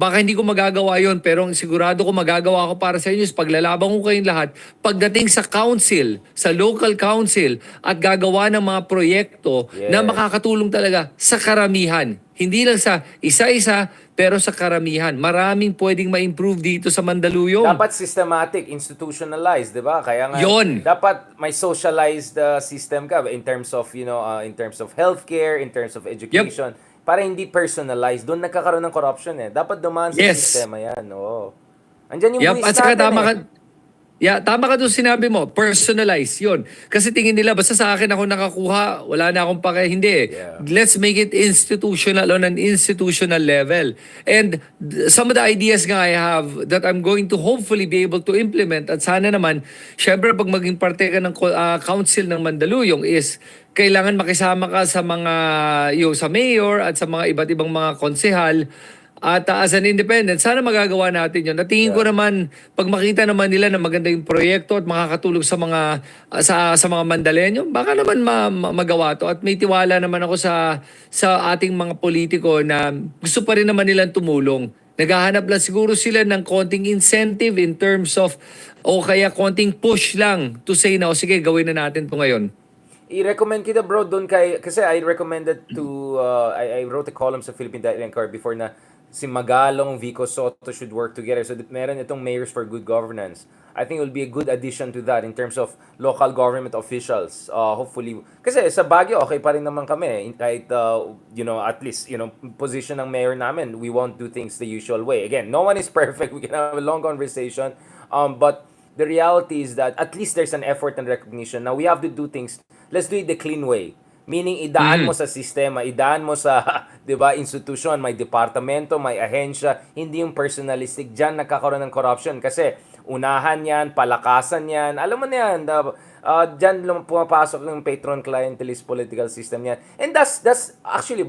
baka hindi ko magagawa yon pero sigurado ko magagawa ko para sa inyo is paglalaban ko kayong lahat pagdating sa council, sa local council at gagawa ng mga proyekto na makakatulong talaga sa karamihan. Hindi lang sa isa-isa, pero sa karamihan. Maraming pwedeng ma-improve dito sa Mandaluyong. Dapat systematic, institutionalized, 'di ba? Kaya nga Yon. dapat may socialized system ka in terms of, in terms of healthcare, in terms of Yep. education, para hindi personalized. Doon nagkakaroon ng corruption eh. Dapat dumaan sa Yes. sistema 'yan. Oo. Andiyan yung Yep. buwis At saka natin tama eh. ka, tama ka doon sinabi mo, personalize yun. Kasi tingin nila, basta sa akin ako nakakuha, wala na akong hindi. Yeah. Let's make it institutional on an institutional level. And some of the ideas nga I have that I'm going to hopefully be able to implement, at sana naman, syempre pag maging parte ka ng council ng Mandaluyong is, kailangan makisama ka sa mga, sa mayor at sa mga iba't ibang mga konsehal. At as an independent, sana magagawa natin yun. At tingin ko Yeah. naman, pag makita naman nila na maganda yung proyekto at makakatulong sa mga sa mga Mandalenyo, baka naman magawa to. At may tiwala naman ako sa ating mga politiko na gusto pa rin naman nilang tumulong. Naghahanap lang siguro sila ng konting incentive in terms of, o kaya konting push lang to say na, o sige, gawin na natin to ngayon. I-recommend kita bro doon kasi I recommended to I wrote a column sa Philippine Daily Enquirer before na si Magalong, Vico Soto should work together. So meron itong Mayors for Good Governance. I think it will be a good addition to that in terms of local government officials. Hopefully, kasi sa Baguio, okay pa rin naman kami. Kahit, at least, position ng mayor namin, we won't do things the usual way. Again, no one is perfect. We can have a long conversation. But the reality is that at least there's an effort and recognition. Now, we have to do things, let's do it the clean way. Meaning, idaan mo sa sistema, idaan mo sa, di ba, institusyon, may departamento, may ahensya, hindi yung personalistic. Diyan nagkakaroon ng corruption kasi unahan yan, palakasan yan, alam mo na yan, diyan pumapasok yung patron-clientelist political system yan. And that's actually,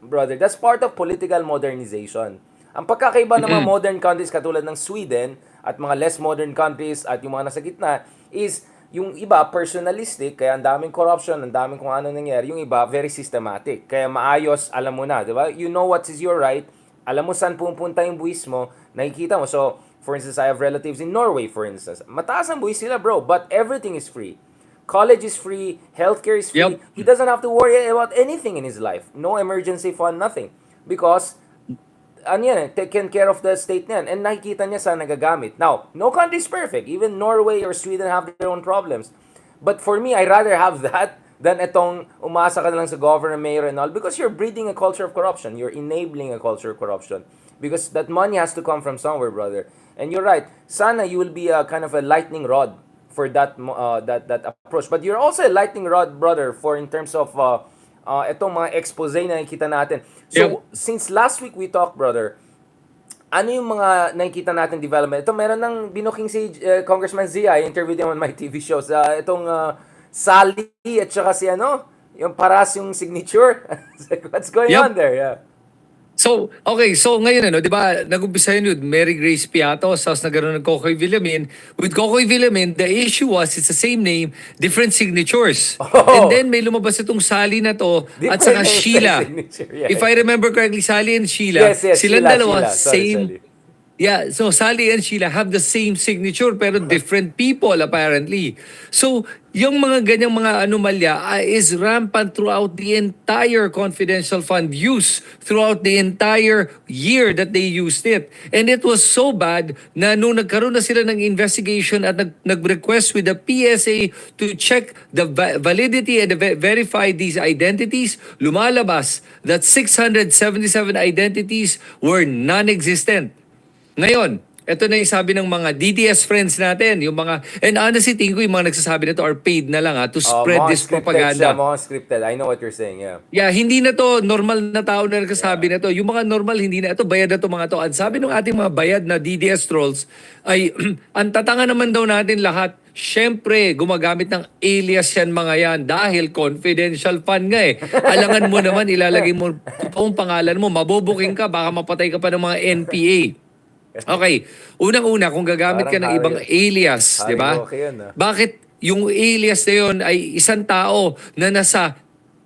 brother, that's part of political modernization. Ang pagkakaiba ng mga modern countries katulad ng Sweden at mga less modern countries at yung mga nasa gitna is yung iba personalistic, kaya ang daming corruption, ang daming kung ano nangyari. Yung iba very systematic, kaya maayos, alam mo na, di ba? You know what is your right, alam mo saan pupunta yung buwis mo, nakikita mo. So, for instance, I have relatives in Norway, for instance. Mataas ang buwis sila, bro, but everything is free. College is free, healthcare is free. Yep. He doesn't have to worry about anything in his life. No emergency fund, nothing. Because taken care of the state niyan. And nakikita niya saan nagagamit. Now, no country is perfect. Even Norway or Sweden have their own problems. But for me, I rather have that than itong umasa ka na lang sa governor, mayor, and all. Because you're breeding a culture of corruption. You're enabling a culture of corruption. Because that money has to come from somewhere, brother. And you're right. Sana you will be a kind of a lightning rod for that approach. But you're also a lightning rod, brother, for in terms of itong mga expose na nakikita natin. So, since last week we talked, brother, ano yung mga nakikita natin development? Ito, meron ng binuking si Congressman Zia, I interviewed him on my TV shows. Itong Sally at saka si yung paras yung signature. What's going on there? Yeah. So, okay. So, ngayon, 'di ba, nag-umpisa yun with Mary Grace Piatos, tapos nagkaroon ng Kokoy Villamin. With Kokoy Villamin, the issue was, it's the same name, different signatures. And then, may lumabas itong Sally na to, at Different saka name, Sheila. same signature, yeah. If I remember correctly, Sally and Sheila, Yes, silang Sheila, dalawa, Sheila. Sorry, same. Sally. Yeah, so Sally and Sheila have the same signature pero different people apparently. So, yung mga ganyang mga anomalya is rampant throughout the entire confidential fund use, throughout the entire year that they used it. And it was so bad na nung nagkaroon na sila ng investigation at nag-request with the PSA to check the validity and verify these identities, lumalabas that 677 identities were non-existent. Ngayon, ito na yung sabi ng mga DDS friends natin, yung mga, and honestly, tingin ko yung mga nagsasabi na to are paid na lang to spread Mga this scripted propaganda. siya, mga scripted. I know what you're saying, yeah. Yeah, hindi na to normal na tao na nagsasabi na to. Yung mga normal, hindi na ito, bayad na to mga to. Ang sabi ng ating mga bayad na DDS trolls ay, ang tatanga naman daw natin lahat, syempre, gumagamit ng alias yan mga yan dahil confidential fund nga eh. Alangan mo naman, ilalagay mo ang pangalan mo, mabubuking ka, baka mapatay ka pa ng mga NPA. Okay, unang-una, kung gagamit ka ng ibang alias, di ba? Okay yun, Bakit yung alias na yun ay isang tao na nasa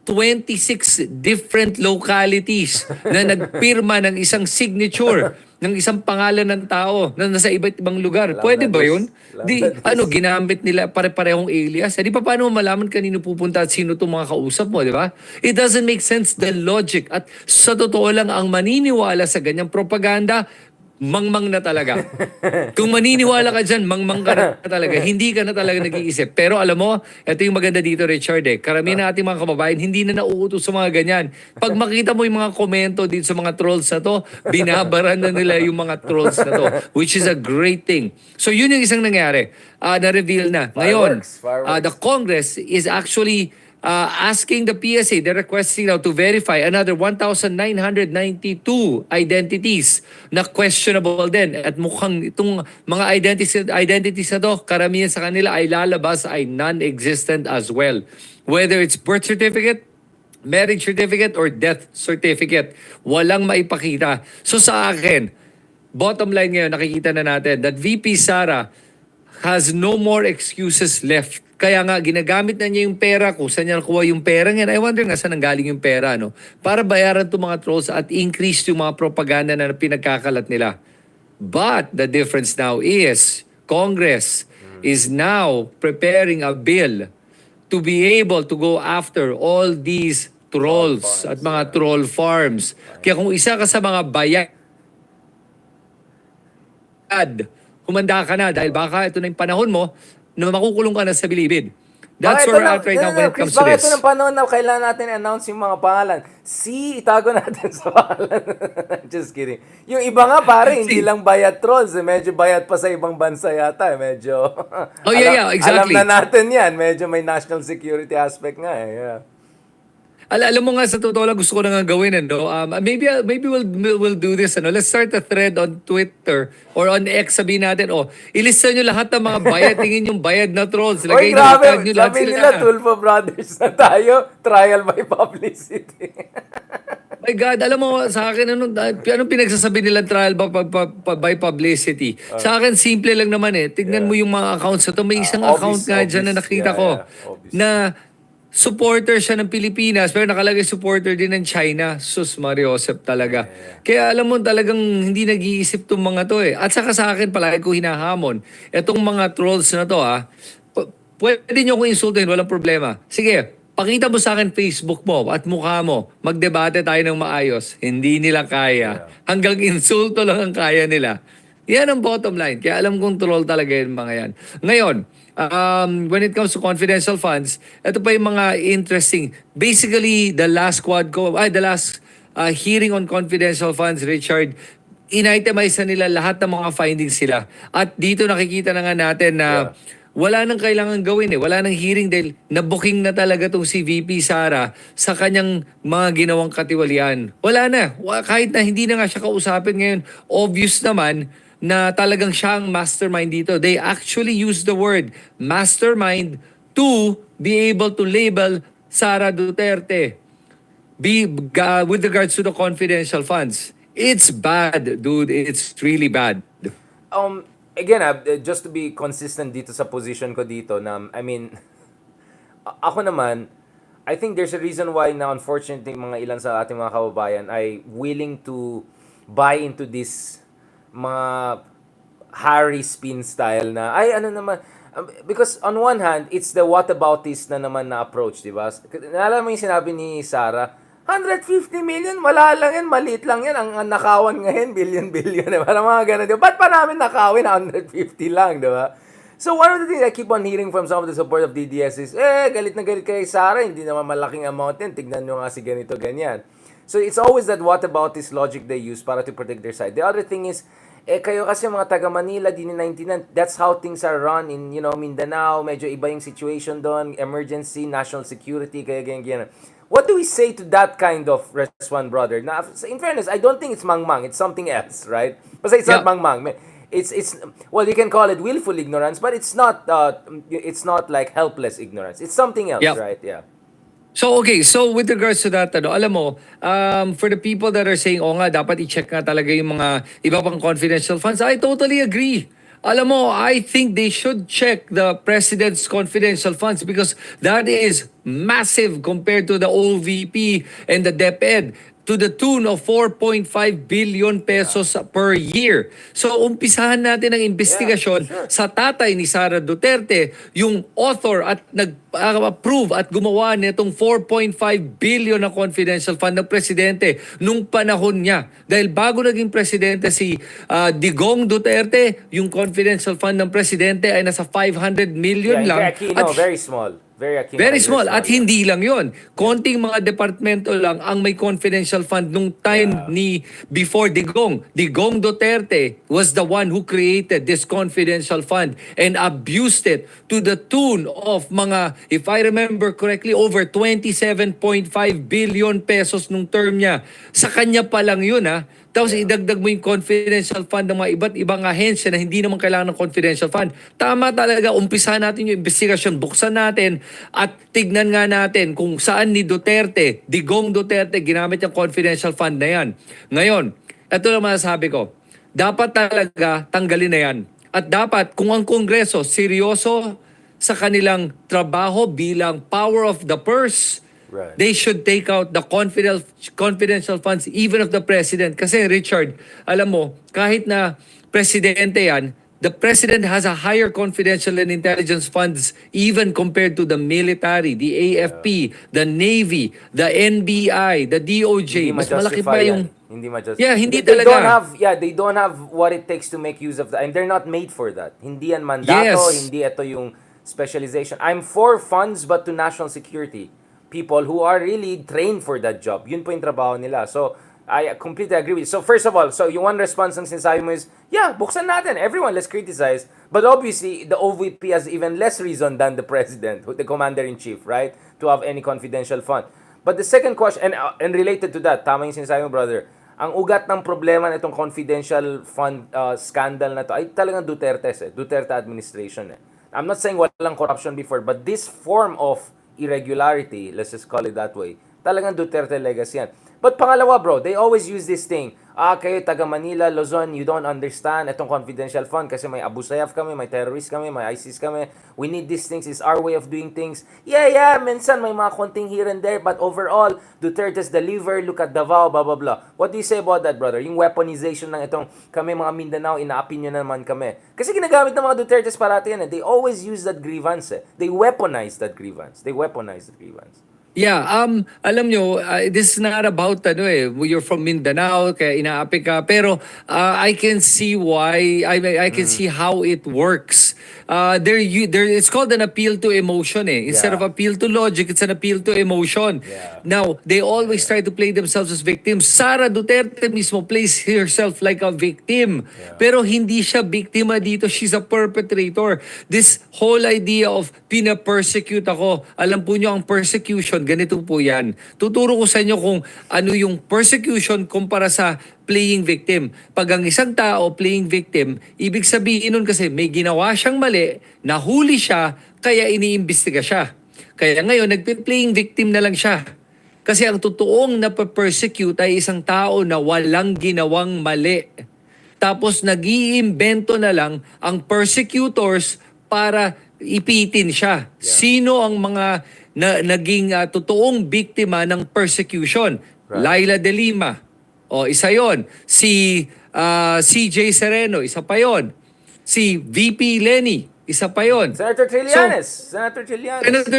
26 different localities na nagpirma ng isang signature ng isang pangalan ng tao na nasa iba't ibang lugar. Alam Pwede na ba this. yun? Alam Di, na this. ginamit nila pare-parehong alias. Di pa paano mo malaman kanino pupunta at sino itong mga kausap mo, di ba? It doesn't make sense, the logic. At sa totoo lang, ang maniniwala sa ganyang propaganda, mangmang na talaga. Kung maniniwala ka dyan, mangmang ka na talaga. Hindi ka na talaga nag-iisip. Pero alam mo, ito yung maganda dito, Richard. Karamihan nating mga kababayan, hindi na nauutos sa mga ganyan. Pag makita mo yung mga komento dito sa mga trolls na to, binabaran na nila yung mga trolls na to, which is a great thing. So yun yung isang nangyari. Na-reveal na. Ngayon, Fireworks. the Congress is actually asking the PSA, they're requesting now to verify another 1,992 identities na questionable din. At mukhang itong mga identities na to, karamihan sa kanila ay lalabas ay non-existent as well. Whether it's birth certificate, marriage certificate, or death certificate, walang maipakita. So sa akin, bottom line ngayon, nakikita na natin that VP SARA has no more excuses left. Kaya nga, ginagamit na niya yung pera, kung saan niya nakuha yung pera niya. I wonder nga saan nanggaling yung pera, no? Para bayaran itong mga trolls at increase yung mga propaganda na pinagkakalat nila. But the difference now is, Congress is now preparing a bill to be able to go after all these trolls at mga troll farms. Kaya kung isa ka sa mga bayad, humanda ka na dahil baka ito na yung panahon mo na makukulong ka na sa bilibid. That's Baka where we're ito at right now when it Chris, comes to baka this. ito ng panahon na kailangan natin i-announce yung mga pangalan. Itago natin sa pangalan. Just kidding. Yung iba nga pare, hindi lang bayad trolls. Medyo bayad pa sa ibang bansa yata. Medyo, Oh, yeah, exactly. Alam na natin yan. Medyo may national security aspect nga. Yeah. Alam mo nga sa totoo lang gusto ko na nga gawin no. Maybe we'll do this ano. Let's start a thread on Twitter or on X, sabihin natin ilista niyo lahat ng mga bayad, tingin yung bayad na trolls. Oy, Lagay grabe. niyo lahat Sabi sila. nila, Tulfo Brothers na tayo. Trial by publicity. My God, alam mo sa akin anong pinagsasabi nila trial by publicity? Sa akin simple lang naman Tignan mo yung mga accounts na to. May isang account nga dyan na nakita ko na supporter siya ng Pilipinas pero nakalagay supporter din ng China. Sus Mario Josep talaga. Kaya alam mo talagang hindi nag-iisip tong mga to At saka sa akin palagi ko hinahamon. Etong mga trolls na to pwede nyo kong insultuhin, walang problema. Sige, pakita mo sa akin Facebook mo at mukha mo. Magdebate tayo ng maayos. Hindi nila kaya. Hanggang insulto lang ang kaya nila. Yan ang bottom line. Kaya alam kong troll talaga yung mga yan. Ngayon, when it comes to confidential funds, ito pa yung mga interesting. Basically, the last hearing on confidential funds, Richard, in-itemize na nila lahat ng mga findings sila. At dito nakikita na nga natin na wala nang kailangan gawin Wala nang hearing dahil na-booking na talaga tong si VP Sara sa kanyang mga ginawang katiwalian. Wala na. Kahit na hindi na nga siya kausapin ngayon, obvious naman na talagang siya ang mastermind dito. They actually use the word mastermind to be able to label Sara Duterte with regards to the confidential funds. It's bad, dude. It's really bad. Again, just to be consistent dito sa position ko dito na, I mean, ako naman, I think there's a reason why na unfortunately mga ilan sa ating mga kababayan ay willing to buy into this mga Harry spin style na, because on one hand, it's the whataboutism na naman na approach, di ba? Naalala mo yung sinabi ni Sarah, 150 million, wala lang yan, maliit lang yan. Ang nakawan ngayon, billion. Parang mga ganun, di ba? Ba't pa namin nakawin 150 lang, di ba? So one of the things I keep on hearing from some of the support of DDS is, galit na galit kay Sarah, hindi naman malaking amount yan, tignan nyo nga si ganito, ganyan. So it's always that whataboutism logic they use para to protect their side. The other thing is, kayo kasi mga taga Manila, di ni that's how things are run in, Mindanao, medyo iba yung situation doon, emergency, national security, kaya ganyan. What do we say to that kind of response, brother? Now, in fairness, I don't think it's mangmang, it's something else, right? Basta it's not mangmang. It's well, you can call it willful ignorance, but it's not like helpless ignorance. It's something else, right? Yeah. So, okay. So, with regards to that, alam mo, for the people that are saying, nga, dapat i-check nga talaga yung mga iba pang confidential funds, I totally agree. Alam mo, I think they should check the President's confidential funds because that is massive compared to the OVP and the DepEd. to the tune of 4.5 billion pesos per year. So umpisahan natin ang Yeah, investigasyon sure. sa tatay ni Sara Duterte, yung author at nag-approve at gumawa nitong 4.5 billion na confidential fund ng presidente nung panahon niya. Dahil bago naging presidente si Digong Duterte, yung confidential fund ng presidente ay nasa 500 million Yeah, lang. kay Aquino, very small. Very small. At yeah. hindi lang yon. Konting mga departamento lang ang may confidential fund nung time ni before Digong. Digong Duterte was the one who created this confidential fund and abused it to the tune of mga, if I remember correctly, over 27.5 billion pesos nung term niya. Sa kanya pa lang yun ha. Tapos idagdag mo yung confidential fund ng mga iba't ibang ahensya na hindi naman kailangan ng confidential fund. Tama talaga, umpisa natin yung investigasyon, buksan natin at tignan nga natin kung saan ni Duterte, Digong Duterte, ginamit yung confidential fund na yan. Ngayon, ito lang masasabi ko, dapat talaga tanggalin na yan. At dapat, kung ang Kongreso seryoso sa kanilang trabaho bilang power of the purse, Right. they should take out the confidential funds even of the president. Kasi Richard, alam mo, kahit na presidente yan, the president has a higher confidential and intelligence funds even compared to the military, the AFP, the Navy, the NBI, the DOJ. Hindi Mas malaki ma-justify pa yung... yan. Hindi ma-justify. Yeah, hindi They talaga. don't have, they don't have what it takes to make use of that. And they're not made for that. Hindi yan mandato, Yes. hindi ito yung specialization. I'm for funds but to national security. People who are really trained for that job. Yun po yung trabaho nila. So, I completely agree with you. So, first of all, yung one response ng sinasabi mo is, buksan natin. Everyone, let's criticize. But obviously, the OVP has even less reason than the president, the commander-in-chief, right? To have any confidential fund. But the second question, and related to that, tama yung sinasabi mo, brother, ang ugat ng problema na itong confidential fund scandal na to ay talagang Duterte administration. I'm not saying walang corruption before, but this form of irregularity, let's just call it that way, talagang Duterte legacy yan. But pangalawa bro, they always use this thing, kayo taga Manila, Luzon, you don't understand itong confidential fund kasi may Abu Sayyaf kami, may terrorist kami, may ISIS kami, we need these things, it's our way of doing things. Yeah, minsan may mga konting here and there, but overall, Duterte's deliver, look at Davao, blah blah blah. What do you say about that, brother? Yung weaponization ng itong kami mga Mindanao, ina-opinion naman kami. Kasi ginagamit ng mga Duterte's parati yan, they always use that grievance. They weaponize that grievance. Yeah, alam nyo, this is not about you're from Mindanao, kaya inaapi ka. Pero I can see why, I can see how it works. It's called an appeal to emotion Instead of appeal to logic, it's an appeal to emotion. Yeah. Now, they always try to play themselves as victims. Sara Duterte mismo plays herself like a victim. Pero hindi siya biktima dito, she's a perpetrator. This whole idea of pina-persecute ako, alam po nyo ang persecution, ganito po yan. Tuturo ko sa inyo kung ano yung persecution kumpara sa playing victim. Pag ang isang tao playing victim, ibig sabihin nun kasi may ginawa siyang mali, nahuli siya, kaya iniimbestiga siya. Kaya ngayon, nagpe-playing victim na lang siya. Kasi ang totoong napapersecute ay isang tao na walang ginawang mali. Tapos nag-iimbento na lang ang persecutors para ipitin siya. Sino ang mga naging totoong biktima ng persecution? Laila de Lima. O, isa yon. Si CJ Sereno, isa pa yon. Si VP Lenny, isa pa yon. Senator Trillanes. Senator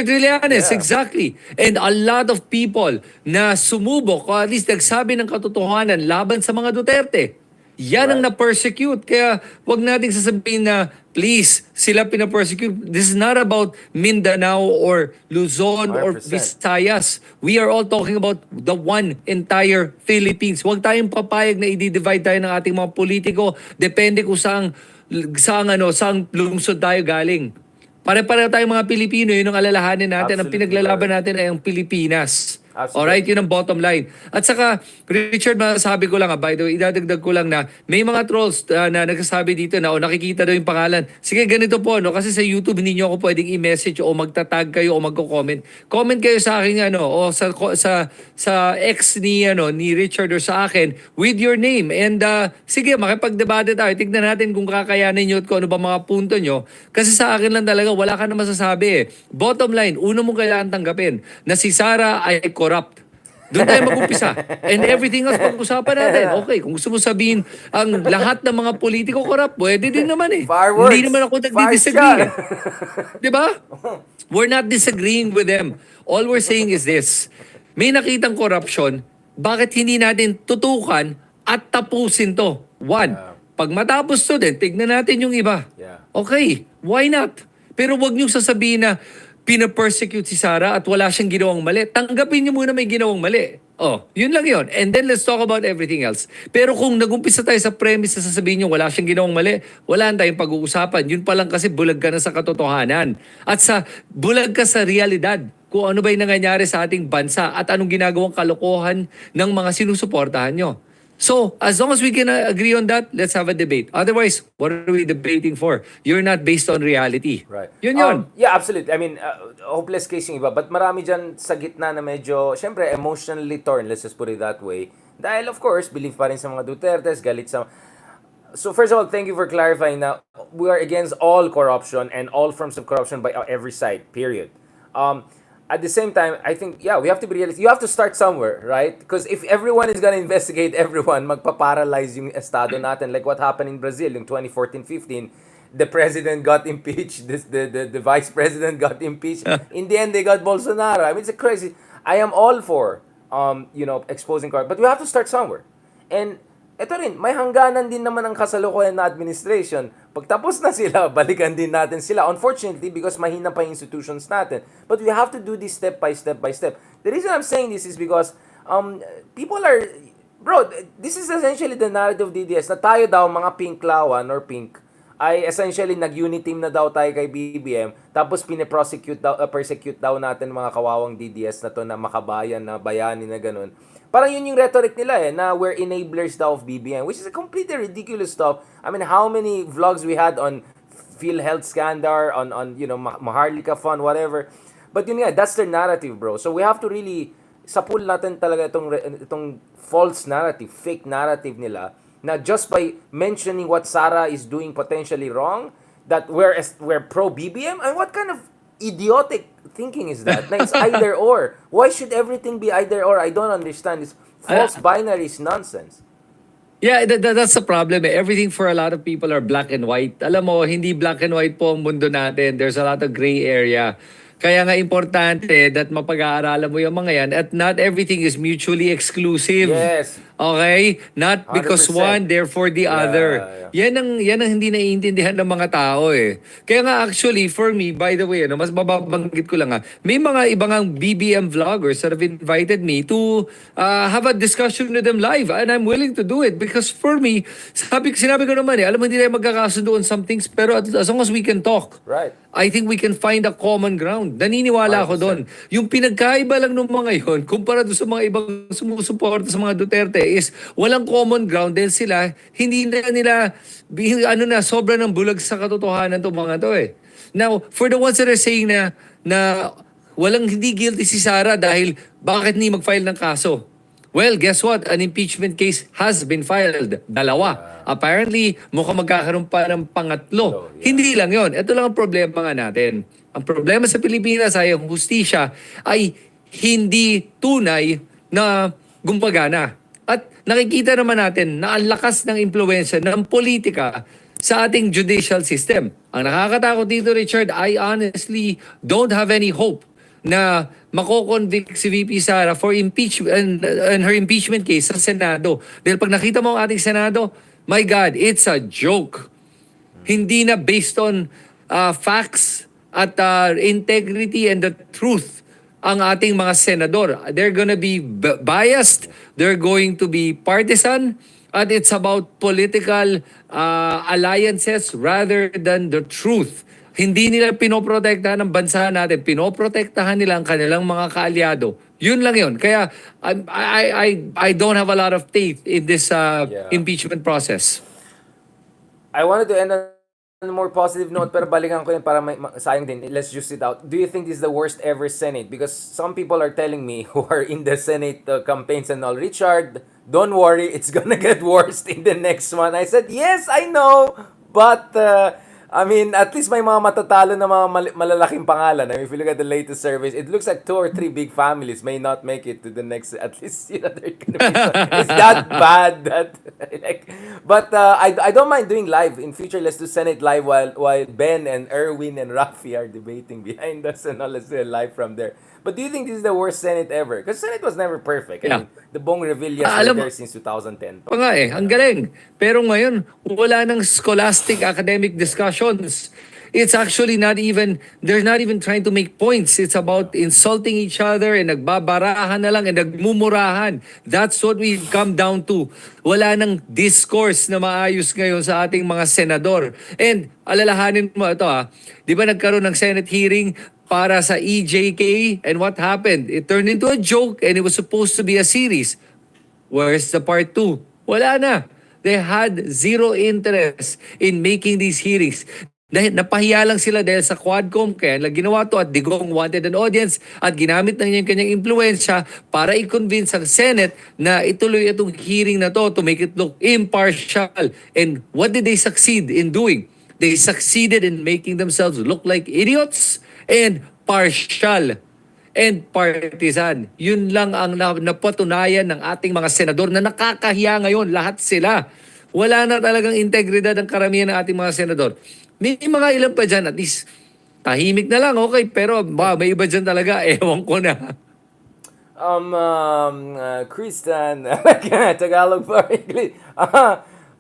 Trillanes, exactly. And a lot of people na sumubok, o at least nagsabi ng katotohanan laban sa mga Duterte. Yan ang na-persecute. Kaya wag nating sasabihin na, please, sila pina-persecute. This is not about Mindanao or Luzon 100%. or Visayas. We are all talking about the one entire Philippines. Huwag tayong papayag na i-divide tayo ng ating mga politiko. Depende kung saang lungsod tayo galing. Pare-pareho tayong mga Pilipino, yun ang alalahanin natin. Ang Absolutely, pinaglalaban brother. natin ay ang Pilipinas. Absolutely. Alright, yun ang bottom line. At saka, Richard, masasabi ko lang, by the way, idadagdag ko lang na may mga trolls na nagsasabi dito na nakikita daw yung pangalan. Sige, ganito po, kasi sa YouTube hindi nyo ako pwedeng i-message o magtatag kayo o magko-comment. Comment kayo sa akin, o sa ex ni Richard or sa akin with your name. And sige, makipagdebate tayo. Tignan natin kung kakayanin nyo at kung ano ba mga punto nyo. Kasi sa akin lang talaga, wala ka na masasabi. Bottom line, uno mong kailangan tanggapin na si Sara ay corrupt. Doon tayo mag-umpisa. And everything else pag-usapan natin. Okay, kung gusto mo sabihin ang lahat ng mga politiko corrupt, pwede din naman eh. Hindi naman Fireworks! ako Fire nagdi-disagree shot! eh. 'Di ba? We're not disagreeing with them. All we're saying is this. May nakitang corruption, bakit hindi natin tutukan at tapusin to? One, Yeah. pag matapos to din, tignan natin yung iba. Yeah. Okay, why not? Pero wag niyong sasabihin na pina-persecute si Sarah at wala siyang ginawang mali. Tanggapin niyo muna may ginawang mali. Oh, yun lang yun. And then let's talk about everything else. Pero kung nagumpisa tayo sa premise na sasabihin niyo wala siyang ginawang mali, wala na tayong pag-uusapan. Yun pa lang kasi bulag ka na sa katotohanan. At sa bulag ka sa realidad kung ano ba yung nangyayari sa ating bansa at anong ginagawang kalokohan ng mga sinusuportahan nyo. So, as long as we can agree on that, let's have a debate. Otherwise, what are we debating for? You're not based on reality. Right. Yun yun. Yeah, absolutely. I mean, hopeless case yung iba. But marami dyan sa gitna na medyo, syempre, emotionally torn, let's just put it that way. Dahil, of course, believe pa rin sa mga Dutertes, galit sa... So, first of all, thank you for clarifying na we are against all corruption and all forms of corruption by every side, period. At the same time, I think, yeah, we have to be realistic. You have to start somewhere, right? Because if everyone is gonna investigate everyone, magpa-paralyze yung estado natin. Like what happened in Brazil, yung 2014-15, the president got impeached, the vice president got impeached. In the end, they got Bolsonaro. I mean, it's crazy. I am all for, exposing corruption. But we have to start somewhere. And ito rin, may hangganan din naman ang kasalukuyan na administration. Pagtapos na sila, balikan din natin sila. Unfortunately, because mahina pa yung institutions natin. But we have to do this step by step by step. The reason I'm saying this is because people are... Bro, this is essentially the narrative of DDS na tayo daw, mga pinklawan or pink, ay essentially nag-uniteam na daw tayo kay BBM, tapos persecute daw natin mga kawawang DDS na to na makabayan, na bayani na ganun. Parang yun yung rhetoric nila na we're enablers daw of BBM, which is a completely ridiculous stuff. I mean, how many vlogs we had on PhilHealth scandal, on Maharlika Fund, whatever. But yun nga, that's their narrative, bro. So we have to really, sa pool natin talaga itong false narrative, fake narrative nila, na just by mentioning what SARA is doing potentially wrong, that we're pro-BBM? And what kind of idiotic thinking is that? Na it's either or. Why should everything be either or? I don't understand. This false binary is nonsense. Yeah, that's the problem. Everything for a lot of people are black and white. Alam mo, hindi black and white po ang mundo natin. There's a lot of gray area. Kaya nga importante that mapag-aaralan mo yung mga yan at not everything is mutually exclusive. Yes. Okay? Not because 100%. one, therefore the other. Yeah. Yan ang hindi naiintindihan ng mga tao eh. Kaya nga actually, for me, by the way, mas mababanggit ko lang may mga ibang BBM vloggers that have invited me to have a discussion with them live and I'm willing to do it because for me, sinabi ko naman alam mo hindi tayo magkakasundo on some things pero as long as we can talk. Right. I think we can find a common ground. Naniniwala ako doon. Yung pinagkaiba lang ng mga yon, kumpara doon sa mga ibang sumusuporta sa mga Duterte is walang common ground dahil sila hindi na nila sobra ng bulag sa katotohanan to mga to eh. Now, for the ones that are saying na walang hindi guilty si Sarah dahil bakit hindi mag-file ng kaso? Well, guess what? An impeachment case has been filed. Dalawa. Apparently, mukhang magkakaroon pa ng pangatlo. Hindi lang yon. Ito lang ang problema nga natin. Ang problema sa Pilipinas ay ang hustisya ay hindi tunay na gumagana. At nakikita naman natin na ang lakas ng impluwensya ng politika sa ating judicial system. Ang nakakatakot dito, Richard, I honestly don't have any hope na mako-convict si VP Sara for impeachment and her impeachment case sa Senado. Dahil pag nakita mo ang ating Senado, my God, it's a joke. Hindi na based on facts at integrity and the truth ang ating mga senador. They're gonna be biased, they're going to be partisan, at it's about political alliances rather than the truth. Hindi nila pinoprotektahan ng bansa natin, pinoprotektahan nila ang kanilang mga kaalyado. Yun lang yun. Kaya I don't have a lot of faith in this impeachment process. I wanted to end on a more positive note, pero balikan ko yun para sayang din. Let's just it out. Do you think this is the worst ever Senate? Because some people are telling me who are in the Senate campaigns and all, Richard, don't worry, it's gonna get worse in the next one. I said, yes, I know, but I mean, at least may mga matatalo na mga malalaking pangalan. I mean, if you look at the latest surveys, it looks like two or three big families may not make it to the next. At least they're gonna be. It's that bad that like. But I don't mind doing live in future. Let's do Senate live while Ben and Erwin and Rafi are debating behind us, and all. Let's do it live from there. But do you think this is the worst Senate ever? Because Senate was never perfect. I Yeah. mean, the Bong Revillas were Alam mo, there since 2010. pa nga eh, ang galing. Pero ngayon, wala nang scholastic academic discussions. It's actually not even, they're not even trying to make points. It's about insulting each other and nagbabarahan na lang and nagmumurahan. That's what we've come down to. Wala nang discourse na maayos ngayon sa ating mga senador. And alalahanin mo ito di ba nagkaroon ng Senate hearing para sa EJK, and what happened? It turned into a joke and it was supposed to be a series. Where's the part 2? Wala na. They had zero interest in making these hearings. Dahil napahiya lang sila dahil sa QUADCOM, kaya lang ginawa to at Digong wanted an audience at ginamit na niya yung kanyang impluensya para i-convince ang Senate na ituloy itong hearing na to make it look impartial. And what did they succeed in doing? They succeeded in making themselves look like idiots and partial and partisan. Yun lang ang napatunayan ng ating mga senador na nakakahiya ngayon. Lahat sila. Wala na talagang integridad ang karamihan ng ating mga senador. May mga ilan pa dyan, at least tahimik na lang, okay. Pero may iba dyan talaga, ewan ko na. Christian, Tagalog for English.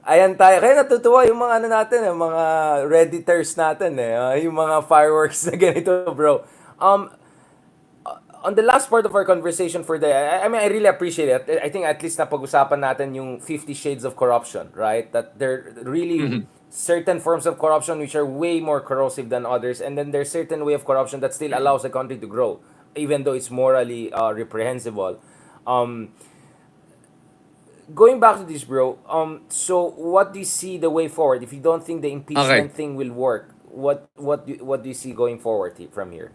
Ayan tayo. Kaya natutuwa yung mga natin, yung mga Redditors natin yung mga fireworks na ganito, bro. On the last part of our conversation for the, I mean, I really appreciate it. I think at least napag-usapan natin yung 50 Shades of Corruption, right? That there really certain forms of corruption which are way more corrosive than others, and then there's certain way of corruption that still allows a country to grow, even though it's morally reprehensible. Going back to this, bro. So what do you see the way forward? If you don't think the impeachment thing will work, what do you see going forward from here?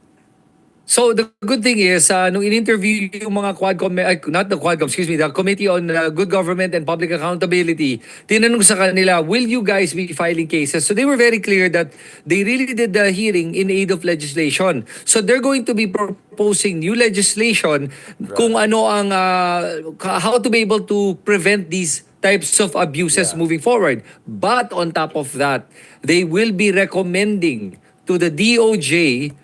So the good thing is, nung in-interview yung mga QUADCOM, not the QUADCOM, excuse me, the Committee on Good Government and Public Accountability, tinanong sa kanila, will you guys be filing cases? So they were very clear that they really did the hearing in aid of legislation. So they're going to be proposing new legislation kung ano ang, how to be able to prevent these types of abuses moving forward. But on top of that, they will be recommending to the DOJ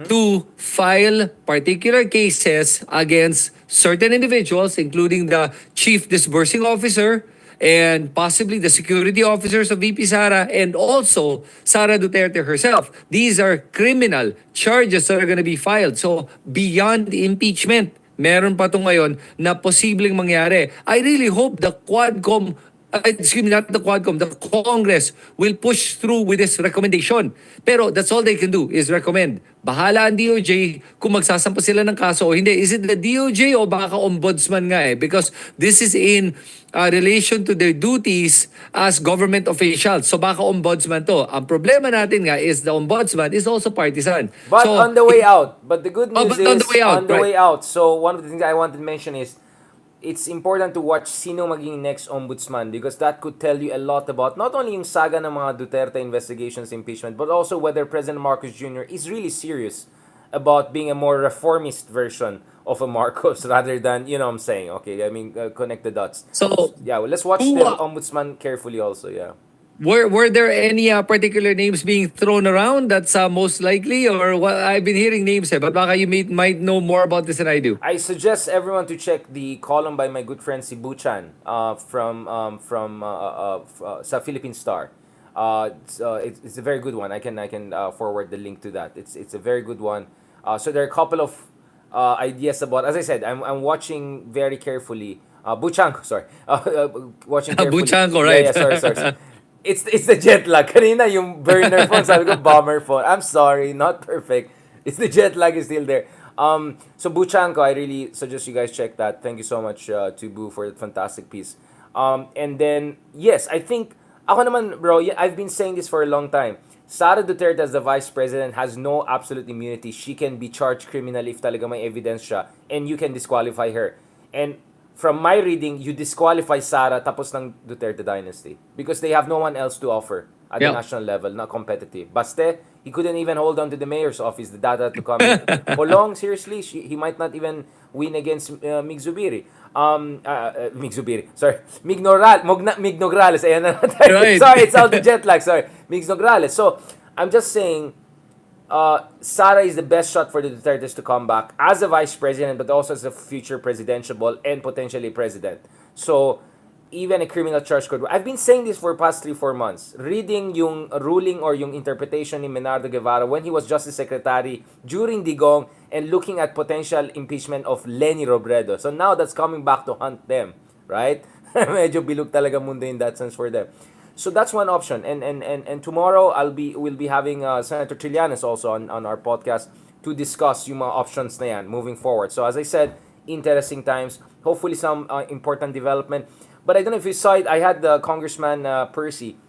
to file particular cases against certain individuals, including the chief disbursing officer and possibly the security officers of VP SARA and also Sara Duterte herself. These are criminal charges that are going to be filed. So beyond impeachment, meron pa ito ngayon na posibleng mangyari. I really hope the QUADCOM, excuse me, not the QUADCOM, the Congress will push through with this recommendation. Pero that's all they can do is recommend. Bahala ang DOJ kung magsasampa sila ng kaso o hindi. Is it the DOJ o baka ombudsman nga Because this is in relation to their duties as government officials. So baka ombudsman to. Ang problema natin nga is the ombudsman is also partisan. But so, on the way out. But the good news but is on the way out, on the way out. So one of the things I wanted to mention is it's important to watch sino maging next ombudsman because that could tell you a lot about not only yung saga ng mga Duterte investigations, impeachment, but also whether President Marcos Jr. is really serious about being a more reformist version of a Marcos rather than, you know what I'm saying, okay, I mean, connect the dots. So, yeah, well, let's watch the ombudsman carefully also, yeah. Were there any particular names being thrown around that's most likely? Or what? I've been hearing names but baka you might know more about this than I do. I suggest everyone to check the column by my good friend si Buchan from sa Philippine Star. It's a very good one. I can forward the link to that. It's a very good one. So there are a couple of ideas about. As I said, I'm watching very carefully. Buchanko, sorry. Watching carefully. Buchanko, right? Yeah, sorry. It's the jet lag. Kanina yung burner phone, sabi ko bomber phone. I'm sorry, not perfect. It's the jet lag is still there. So Buchanko, I really suggest you guys check that. Thank you so much to Bu for that fantastic piece. And then, yes, I think, ako naman, bro, I've been saying this for a long time. Sara Duterte as the vice president has no absolute immunity. She can be charged criminally if talaga may evidence siya. And you can disqualify her. And from my reading, you disqualify Sara tapos ng Duterte dynasty because they have no one else to offer. at the Yeah. national level, not competitive. Baste, he couldn't even hold on to the mayor's office, the data to come in. Polong, seriously, he might not even win against Mig Zubiri. Mig Zubiri, sorry. Mig Nograles, ayan na tayo. Right. Sorry, it's all the jet lag, sorry. Mig Nograles. So, I'm just saying, Sara is the best shot for the Dutertes to come back as a vice president, but also as a future presidential and potentially president. So, even a criminal charge could. I've been saying this for past 3-4 months. Reading yung ruling or yung interpretation ni Menardo Guevara when he was Justice Secretary during Digong and looking at potential impeachment of Leni Robredo. So now that's coming back to hunt them, right? Medyo bilog talaga mundo in that sense for them. So that's one option. And tomorrow we'll be having Senator Trillanes also on our podcast to discuss yung mga options na yan moving forward. So as I said, interesting times. Hopefully some important development. But I don't know if you saw it. I had the Congressman Percy,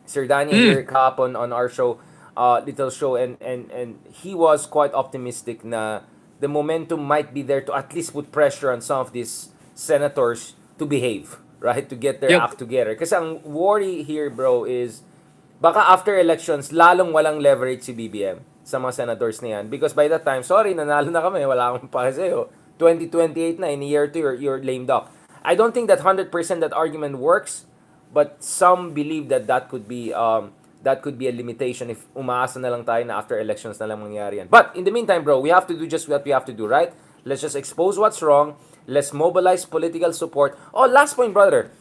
Sir Danny here kahapon on our show, little show, and he was quite optimistic na the momentum might be there to at least put pressure on some of these senators to behave, right? To get their Yep. act together. Kasi ang worry here, bro, is baka after elections, lalong walang leverage si BBM sa mga senators na yan. Because by that time, sorry, nanalo na kami, wala akong pa sa'yo. 2028 na, in a year or two, you're lame duck. I don't think that 100% that argument works, but some believe that that could be a limitation if umaasa na lang tayo na after elections na lang mangyari yan. But in the meantime, bro, we have to do just what we have to do, right? Let's just expose what's wrong. Let's mobilize political support. Oh, last point, brother.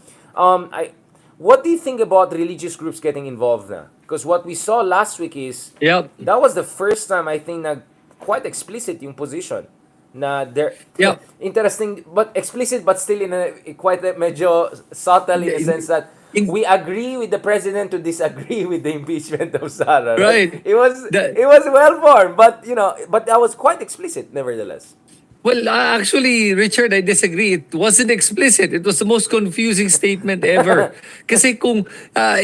What do you think about religious groups getting involved now? Because what we saw last week is Yep. that was the first time I think na quite explicit yung position na there. Yep. Interesting but explicit but still in a quite a medyo subtle in the sense that we agree with the president to disagree with the impeachment of Sara. Right. It was The- it was well formed, but but that was quite explicit nevertheless. Well, actually, Richard, I disagree. It wasn't explicit. It was the most confusing statement ever. Kasi kung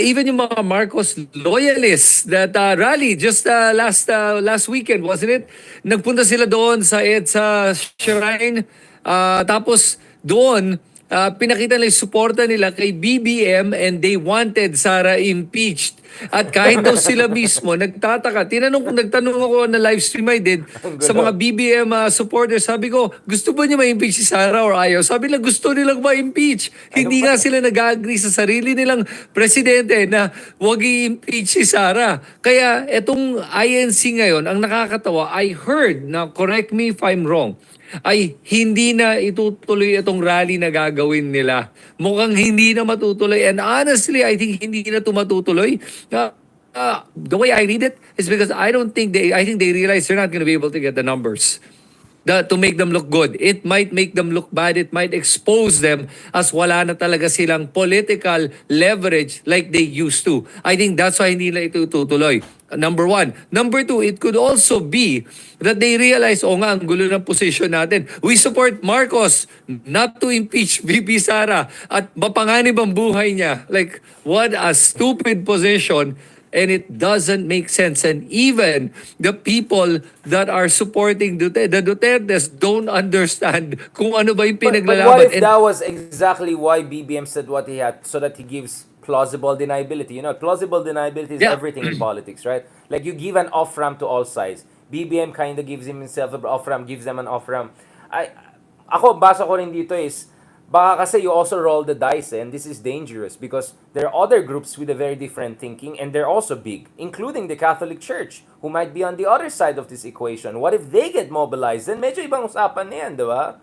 even yung mga Marcos loyalists that rally just last weekend, wasn't it? Nagpunta sila doon sa EDSA Shrine. Tapos doon, pinakita nila yung suporta nila kay BBM and they wanted Sara impeached. At kahit daw sila mismo, nagtanong ako na live stream I did sa mga BBM supporters. Sabi ko, gusto ba niya ma-impeach si Sara or ayaw? Sabi nila, gusto nilang ma-impeach. Hindi nga sila nag-agree sa sarili nilang presidente na wag i-impeach si Sara. Kaya etong INC ngayon, ang nakakatawa, I heard, now correct me if I'm wrong, ay hindi na itutuloy itong rally na gagawin nila. Mukhang hindi na matutuloy. And honestly, I think hindi na ito matutuloy. The way I read it is because I think they realize they're not going to be able to get the numbers to make them look good. It might make them look bad. It might expose them as wala na talaga silang political leverage like they used to. I think that's why hindi na ito tutuloy. Number one. Number two, it could also be that they realize, nga, ang gulo ng position natin. We support Marcos not to impeach VP Sara at mapanganib ang buhay niya. Like, what a stupid position. And it doesn't make sense. And even the people that are supporting the Dutertes don't understand kung ano ba yung But pinaglalaban. what if that was exactly why BBM said what he had, so that he gives plausible deniability? Plausible deniability is Yeah. everything in politics, right? Like you give an off-ramp to all sides. BBM kind of gives himself an off-ramp, gives them an off-ramp. Ako, basa ko rin dito is, baka kasi you also roll the dice, and this is dangerous because there are other groups with a very different thinking and they're also big, including the Catholic Church, who might be on the other side of this equation. What if they get mobilized? Then medyo ibang usapan na yan, di ba?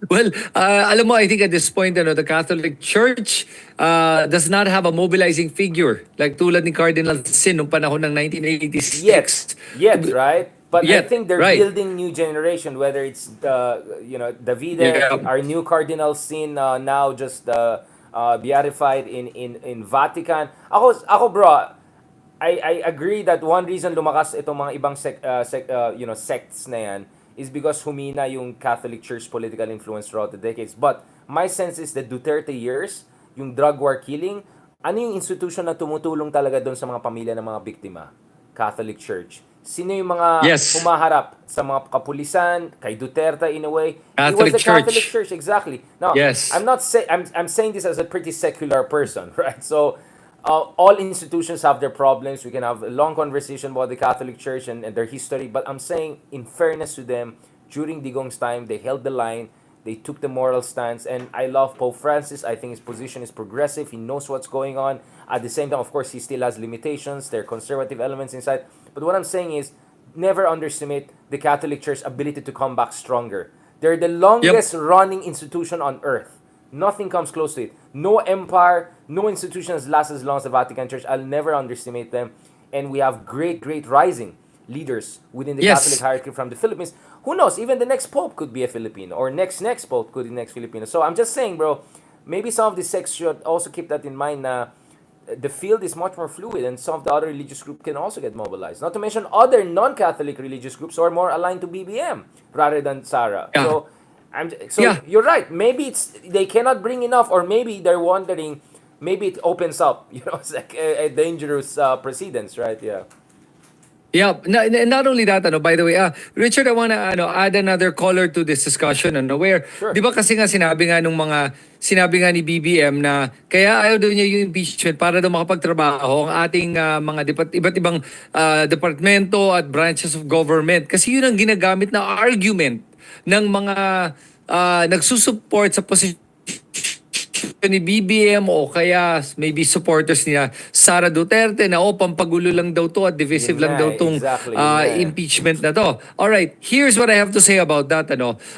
Well, alam mo, I think at this point, the Catholic Church does not have a mobilizing figure like tulad ni Cardinal Sin noong panahon ng 1986. Yet, right? But I Yet, think they're right. building new generation, whether it's Davide, Yeah. our new Cardinal Sin now just beatified in Vatican. Ako bro, I agree that one reason lumakas itong mga ibang sects na yan is because humina yung Catholic Church political influence throughout the decades. But my sense is the Duterte years, yung drug war killing, ano yung institution na tumutulong talaga doon sa mga pamilya ng mga biktima? Catholic Church. Sino yung mga Yes. humaharap sa mga kapulisan, kay Duterte in a way? He Catholic was the Church. Catholic Church, exactly. Now, Yes. I'm saying this as a pretty secular person, right? So, all institutions have their problems. We can have a long conversation about the Catholic Church and their history, but I'm saying, in fairness to them, during Digong's time, they held the line, they took the moral stance, and I love Pope Francis. I think his position is progressive. He knows what's going on. At the same time, of course, he still has limitations. There are conservative elements inside. But what I'm saying is, never underestimate the Catholic Church's ability to come back stronger. They're the Yep. longest running institution on earth. Nothing comes close to it. No empire, no institution has lasted as long as the Vatican Church. I'll never underestimate them. And we have great, great rising leaders within the Catholic Yes. hierarchy from the Philippines. Who knows? Even the next pope could be a Filipino, or next pope could be next Filipino. So I'm just saying, bro, maybe some of the sects should also keep that in mind. The field is much more fluid, and some of the other religious groups can also get mobilized. Not to mention other non-Catholic religious groups who are more aligned to BBM rather than SARA. Yeah. So Yeah. you're right. Maybe it's they cannot bring enough, or maybe they're wondering. Maybe it opens up. It's like a dangerous precedence, right? Yeah. Yeah, not only that, by the way, Richard, I wanna add another color to this discussion, where, Sure. di ba kasi nga sinabi nga ni BBM na kaya ayaw daw niya yung impeachment para daw makapagtrabaho ang ating iba't ibang departamento at branches of government. Kasi yun ang ginagamit na argument ng mga nagsusupport sa posisyon ni BBM o kaya maybe supporters niya Sara Duterte na pampagulo lang daw to at divisive Yun lang nga, daw tong exactly, yun nga. impeachment na to. Alright, here's what I have to say about that.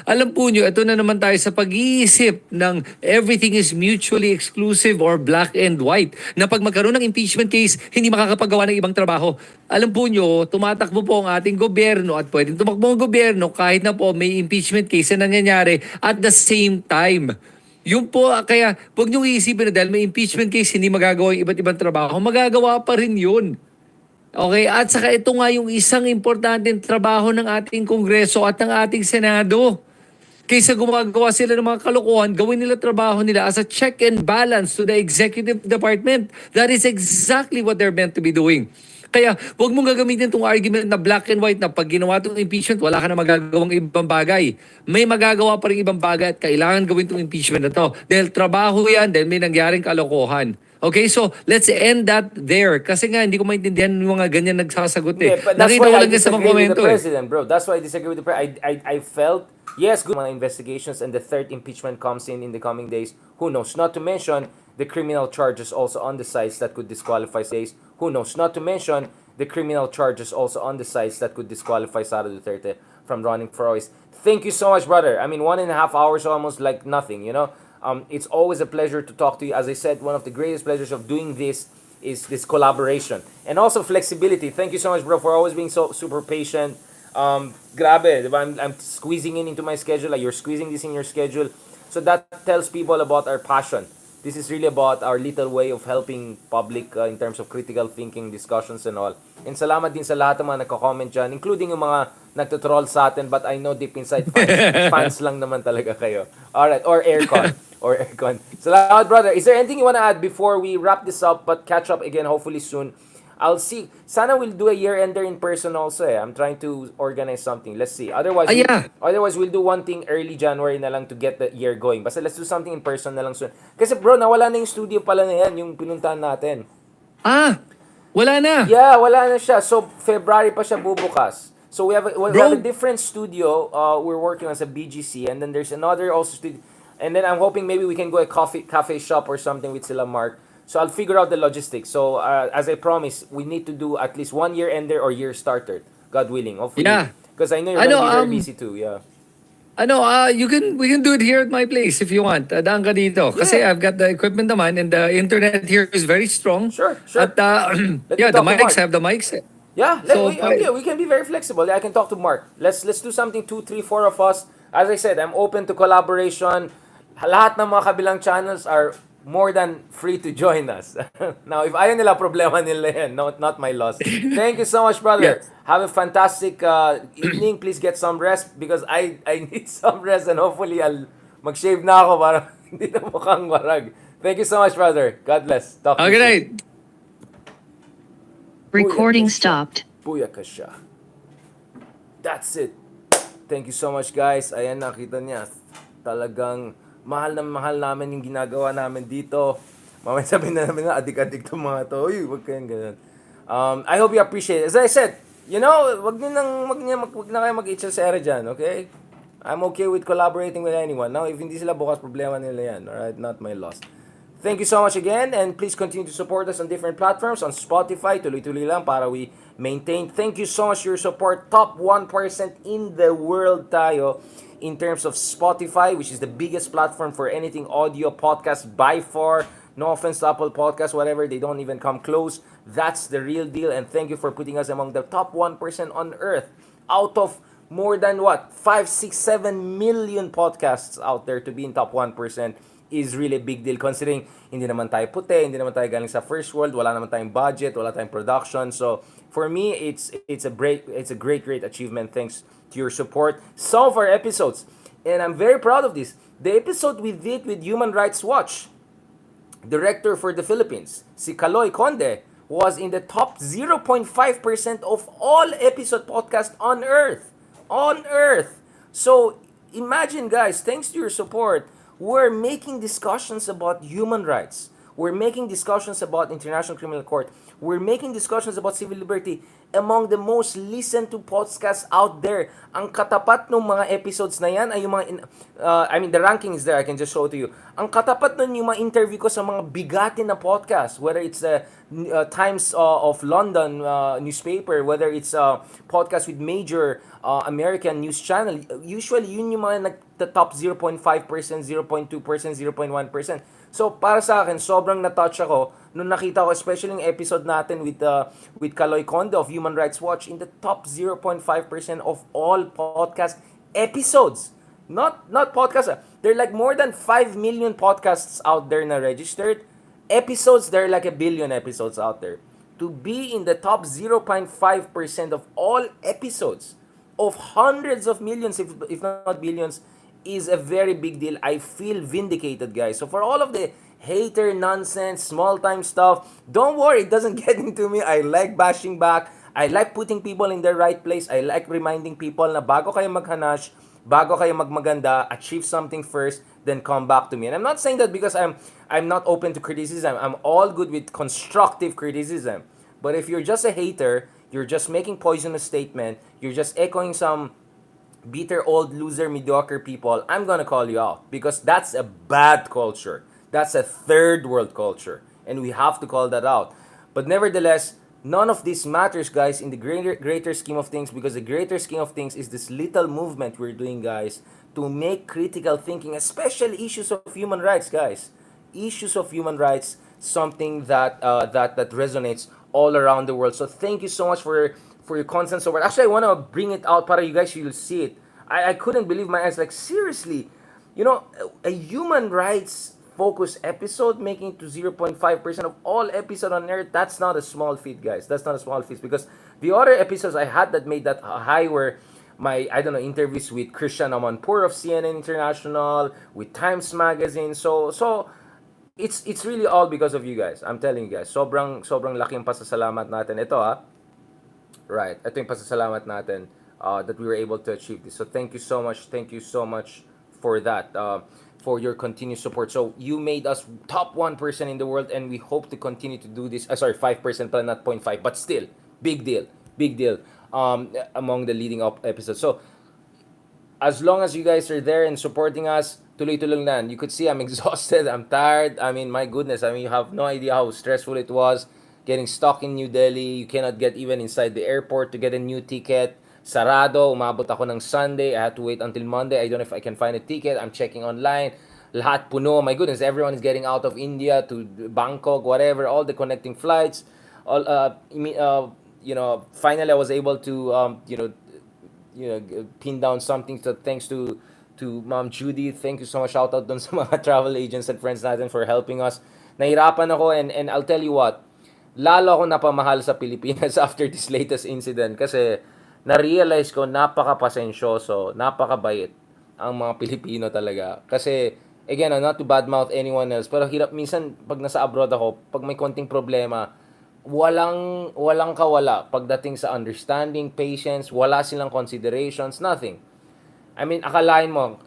Alam po nyo, ito na naman tayo sa pag-iisip ng everything is mutually exclusive or black and white. Na pag magkaroon ng impeachment case, hindi makakapagawa ng ibang trabaho. Alam po nyo, tumatakbo po ang ating gobyerno at pwedeng tumakbo ang gobyerno kahit na po may impeachment case na nangyayari at the same time. Yung po, kaya huwag niyong iisipin na dahil may impeachment case, hindi magagawa yung iba't ibang trabaho. Magagawa pa rin yun. Okay? At saka ito nga yung isang importanteng trabaho ng ating Kongreso at ng ating Senado. Kaysa gumagawa sila ng mga kalokohan, gawin nila trabaho nila as a check and balance to the executive department. That is exactly what they're meant to be doing. Kaya huwag mong gagamitin itong argument na black and white na pag ginawa itong impeachment, wala ka na magagawang ibang bagay. May magagawa pa rin ibang bagay at kailangan gawin itong impeachment na to. Dahil trabaho yan, dahil may nangyaring kalokohan. Okay, so let's end that there. Kasi nga, hindi ko maintindihan yung mga ganyan nagsasagot Yeah, but that's Nakita why ko I lang yan sa mga disagree with the komento president, bro. That's why I disagree with the president. I felt, yes, good mga investigations, and the third impeachment comes in the coming days. Who knows? Not to mention the criminal charges also on the sides that could disqualify days. Who knows? Not to mention the criminal charges also on the sides that could disqualify Sara Duterte from running for office. Thank you so much, brother. I mean, 1.5 hours almost like nothing. It's always a pleasure to talk to you. As I said, one of the greatest pleasures of doing this is this collaboration and also flexibility. Thank you so much, bro, for always being so super patient. Grabe, diba? I'm squeezing into my schedule. Like you're squeezing this in your schedule. So that tells people about our passion. This is really about our little way of helping public in terms of critical thinking, discussions, and all. And salamat din sa lahat ng mga nagko-comment dyan, including yung mga nagtutroll sa atin, but I know deep inside fans lang naman talaga kayo. Alright, or aircon. Or aircon. Salamat, brother. Is there anything you want to add before we wrap this up, but catch up again hopefully soon? I'll see. Sana we'll do a year-ender in person also I'm trying to organize something. Let's see. Yeah. Otherwise, we'll do one thing early January na lang to get the year going. Basta let's do something in person na lang soon. Kasi bro, nawala na yung studio pala na yan, yung pinuntahan natin. Wala na. Yeah, wala na siya. So, February pa siya bubukas. So, we have a different studio we're working on sa BGC. And then there's another also studio. And then I'm hoping maybe we can go a cafe shop or something with sila Mark. So I'll figure out the logistics. So as I promised, we need to do at least 1 year ender or year starter, God willing. Hopefully. Yeah. Because I know you're gonna be very busy too. Yeah. We can do it here at my place if you want. Daan ka dito. Kasi I've got the equipment naman and the internet here is very strong. Sure. At me the talk to mics, Mark. I have the mics. Yeah. We can be very flexible. I can talk to Mark. Let's do something 2, 3, 4 of us. As I said, I'm open to collaboration. Lahat ng mga kabilang channels are more than free to join us. Now, if ayaw nila, problema nila yan. Not my loss. Thank you so much, brother. Yes. Have a fantastic evening. Please get some rest because I need some rest and hopefully I'll mag-shave na ako para hindi na mukhang marag. Thank you so much, brother. God bless. Talk to you Good soon. night. Recording stopped. Booyaka siya. That's it. Thank you so much, guys. Ayan, nakita niya. Talagang mahal na mahal namin yung ginagawa namin dito. Mamaya sabihin na namin na adik-adik tong mga to. Uy, wag kayong ganun. I hope you appreciate it. As I said, wag na kayo mag-itcha sa era dyan, okay? I'm okay with collaborating with anyone. Now, if hindi sila bukas, problema nila yan. Alright? Not my loss. Thank you so much again, and please continue to support us on different platforms. On Spotify, tuloy-tuloy lang para we maintain. Thank you so much for your support. Top 1% in the world tayo in terms of Spotify, which is the biggest platform for anything audio podcast by far. No offense to Apple Podcasts, whatever, they don't even come close. That's the real deal, and thank you for putting us among the top 1% on earth out of more than what 5, 6, 7 million podcasts out there. To be in top 1% is really a big deal considering hindi naman tayo puti, hindi naman tayo galing sa first world, wala naman tayong budget, wala tayong production. So for me, it's a great achievement thanks to your support. Some of our episodes, and I'm very proud of this. The episode we did with Human Rights Watch, director for the Philippines, si Kaloy Conde, was in the top 0.5% of all episode podcast on Earth. On Earth. So, imagine guys, thanks to your support, we're making discussions about human rights. We're making discussions about International Criminal Court. We're making discussions about civil liberty among the most listened to podcasts out there. Ang katapat ng mga episodes na yan ay yung mga, the ranking is there, I can just show to you. Ang katapat nun yung mga interview ko sa mga bigatin na podcast, whether it's the Times of London newspaper, whether it's podcast with major American news channel. Usually, yun yung mga top 0.5%, 0.2%, 0.1%. So, para sa akin, sobrang na-touch ako nung nakita ko, especially yung episode natin with Kaloy Conde of Human Rights Watch in the top 0.5% of all podcast episodes. Not podcasts. There are like more than 5 million podcasts out there na registered. Episodes, there are like 1 billion episodes out there. To be in the top 0.5% of all episodes of hundreds of millions, if not billions, is a very big deal. I feel vindicated, guys. So for all of the hater nonsense, small time stuff, don't worry, it doesn't get into me. I like bashing back. I like putting people in their right place. I like reminding people na bago kayo maghanash, bago kayo magmaganda, achieve something first, then come back to me. And I'm not saying that because I'm not open to criticism. I'm all good with constructive criticism. But if you're just a hater, you're just making poisonous statement, you're just echoing some bitter old loser mediocre people, I'm gonna call you out because that's a bad culture. That's a third world culture, and we have to call that out. But nevertheless, none of this matters, guys, in the greater scheme of things, because the greater scheme of things is this little movement we're doing, guys, to make critical thinking, especially issues of human rights, guys. Issues of human rights, something that resonates all around the world. So thank you so much for your constant support. Actually, I want to bring it out para you guys will see it. I couldn't believe my eyes. Like, seriously, a human rights focused episode making it to 0.5% of all episode on Earth, that's not a small feat, guys. That's not a small feat because the other episodes I had that made that high were my, interviews with Christian Amanpour of CNN International, with Times Magazine. So it's really all because of you guys. I'm telling you guys. Sobrang laking pasasalamat natin. Ito right, ito yung pasasalamat natin that we were able to achieve this. So thank you so much for that, for your continued support. So you made us top 1% in the world, and we hope to continue to do this. 5% pala, not 0.5, but still, big deal among the leading up episodes. So as long as you guys are there and supporting us, tuloy-tuloy na. You could see I'm exhausted, I'm tired. I mean, my goodness, you have no idea how stressful it was. Getting stuck in New Delhi, you cannot get even inside the airport to get a new ticket. Sarado, umabot ako ng Sunday. I had to wait until Monday. I don't know if I can find a ticket. I'm checking online. Lahat puno. My goodness, everyone is getting out of India to Bangkok, whatever. All the connecting flights. Finally I was able to, pin down something. So thanks to Ma'am Judy. Thank you so much. Shout out dun sa mga travel agents and friends natin for helping us. Nahirapan ako, and I'll tell you what, lalo ako napamahal sa Pilipinas after this latest incident kasi na-realize ko napaka-pasensyoso, napakabait ang mga Pilipino talaga. Kasi, again, not to badmouth anyone else, pero hirap minsan pag nasa abroad ako, pag may konting problema, walang kawala pagdating sa understanding, patience, wala silang considerations, nothing. I mean, akalain mo,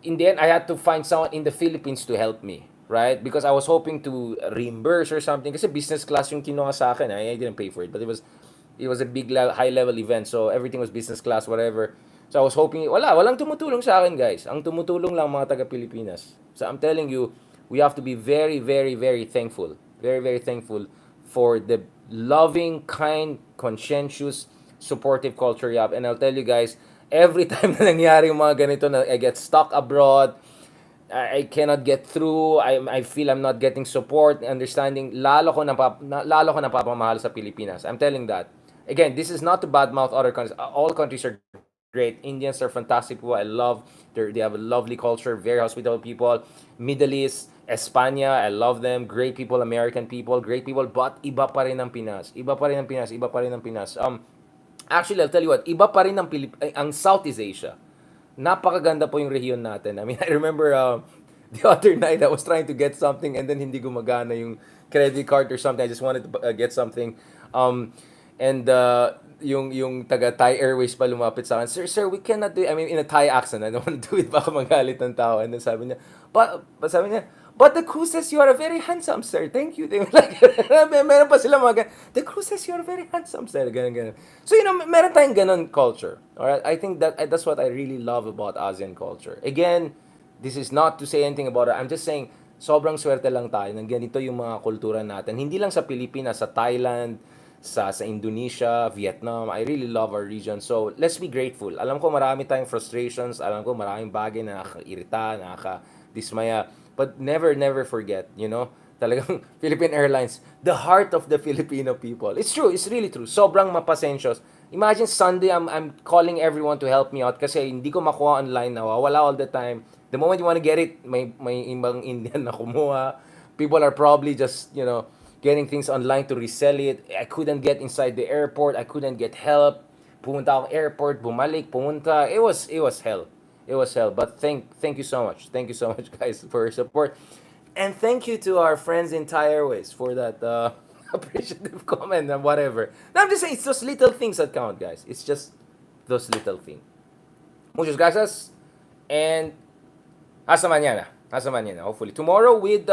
in the end, I had to find someone in the Philippines to help me. right? Because I was hoping to reimburse or something. Kasi business class yung kinuha sa akin. I didn't pay for it, but it was a big high level event, so everything was business class, whatever. So I was hoping, walang tumutulong sa akin, guys. Ang tumutulong lang mga taga Pilipinas. So I'm telling you, we have to be very, very, very thankful, very, very thankful for the loving, kind, conscientious, supportive culture you have. And I'll tell you guys, every time na nangyari yung mga ganito na I get stuck abroad, I cannot get through. I feel I'm not getting support, understanding. Lalo ko napapamahal sa Pilipinas. I'm telling that. Again, this is not to badmouth other countries. All countries are great. Indians are fantastic people. I love. They have a lovely culture. Very hospitable people. Middle East, Espanya, I love them. Great people. American people, great people. But iba pa rin ang Pinas. Iba pa rin ang Pinas. Iba pa rin ang Pinas. Actually, I'll tell you what. Iba pa rin ang Southeast Asia. Napakaganda po yung rehiyon natin. I mean, I remember the other night I was trying to get something and then hindi gumagana yung credit card or something. I just wanted to get something. And yung taga Thai Airways pa lumapit sa akin, sir, we cannot do it. I mean, in a Thai accent. I don't want to do it. Baka magalit ng tao. And then sabi niya, but the crew says you are a very handsome, sir. Thank you. They were like, meron pa sila mga the crew says you are very handsome, sir. Ganun. So, meron tayong ganun culture. Alright? I think that's what I really love about ASEAN culture. Again, this is not to say anything about it. I'm just saying, sobrang swerte lang tayo ng ganito yung mga kultura natin. Hindi lang sa Pilipinas, sa Thailand, sa Indonesia, Vietnam. I really love our region. So, let's be grateful. Alam ko marami tayong frustrations. Alam ko maraming bagay na nakakairita, nakakadismaya. But never, never forget, talagang Philippine Airlines, the heart of the Filipino people. It's true, it's really true. Sobrang mapasensyos. Imagine Sunday, I'm calling everyone to help me out kasi hindi ko makuha online, nawawala all the time. The moment you want to get it, may ibang Indian na kumuha. People are probably just, getting things online to resell it. I couldn't get inside the airport. I couldn't get help. Pumunta ako airport, bumalik, pumunta. It was hell. It was hell. But thank you so much. Thank you so much, guys, for your support. And thank you to our friends in Thai Airways for that appreciative comment and whatever. Now, I'm just saying, it's those little things that count, guys. It's just those little things. Muchas gracias. And hasta mañana. Hasta mañana, hopefully. Tomorrow with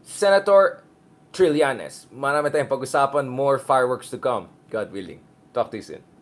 Senator Trillanes. Marami tayong pag-usapan. More fireworks to come. God willing. Talk to you soon.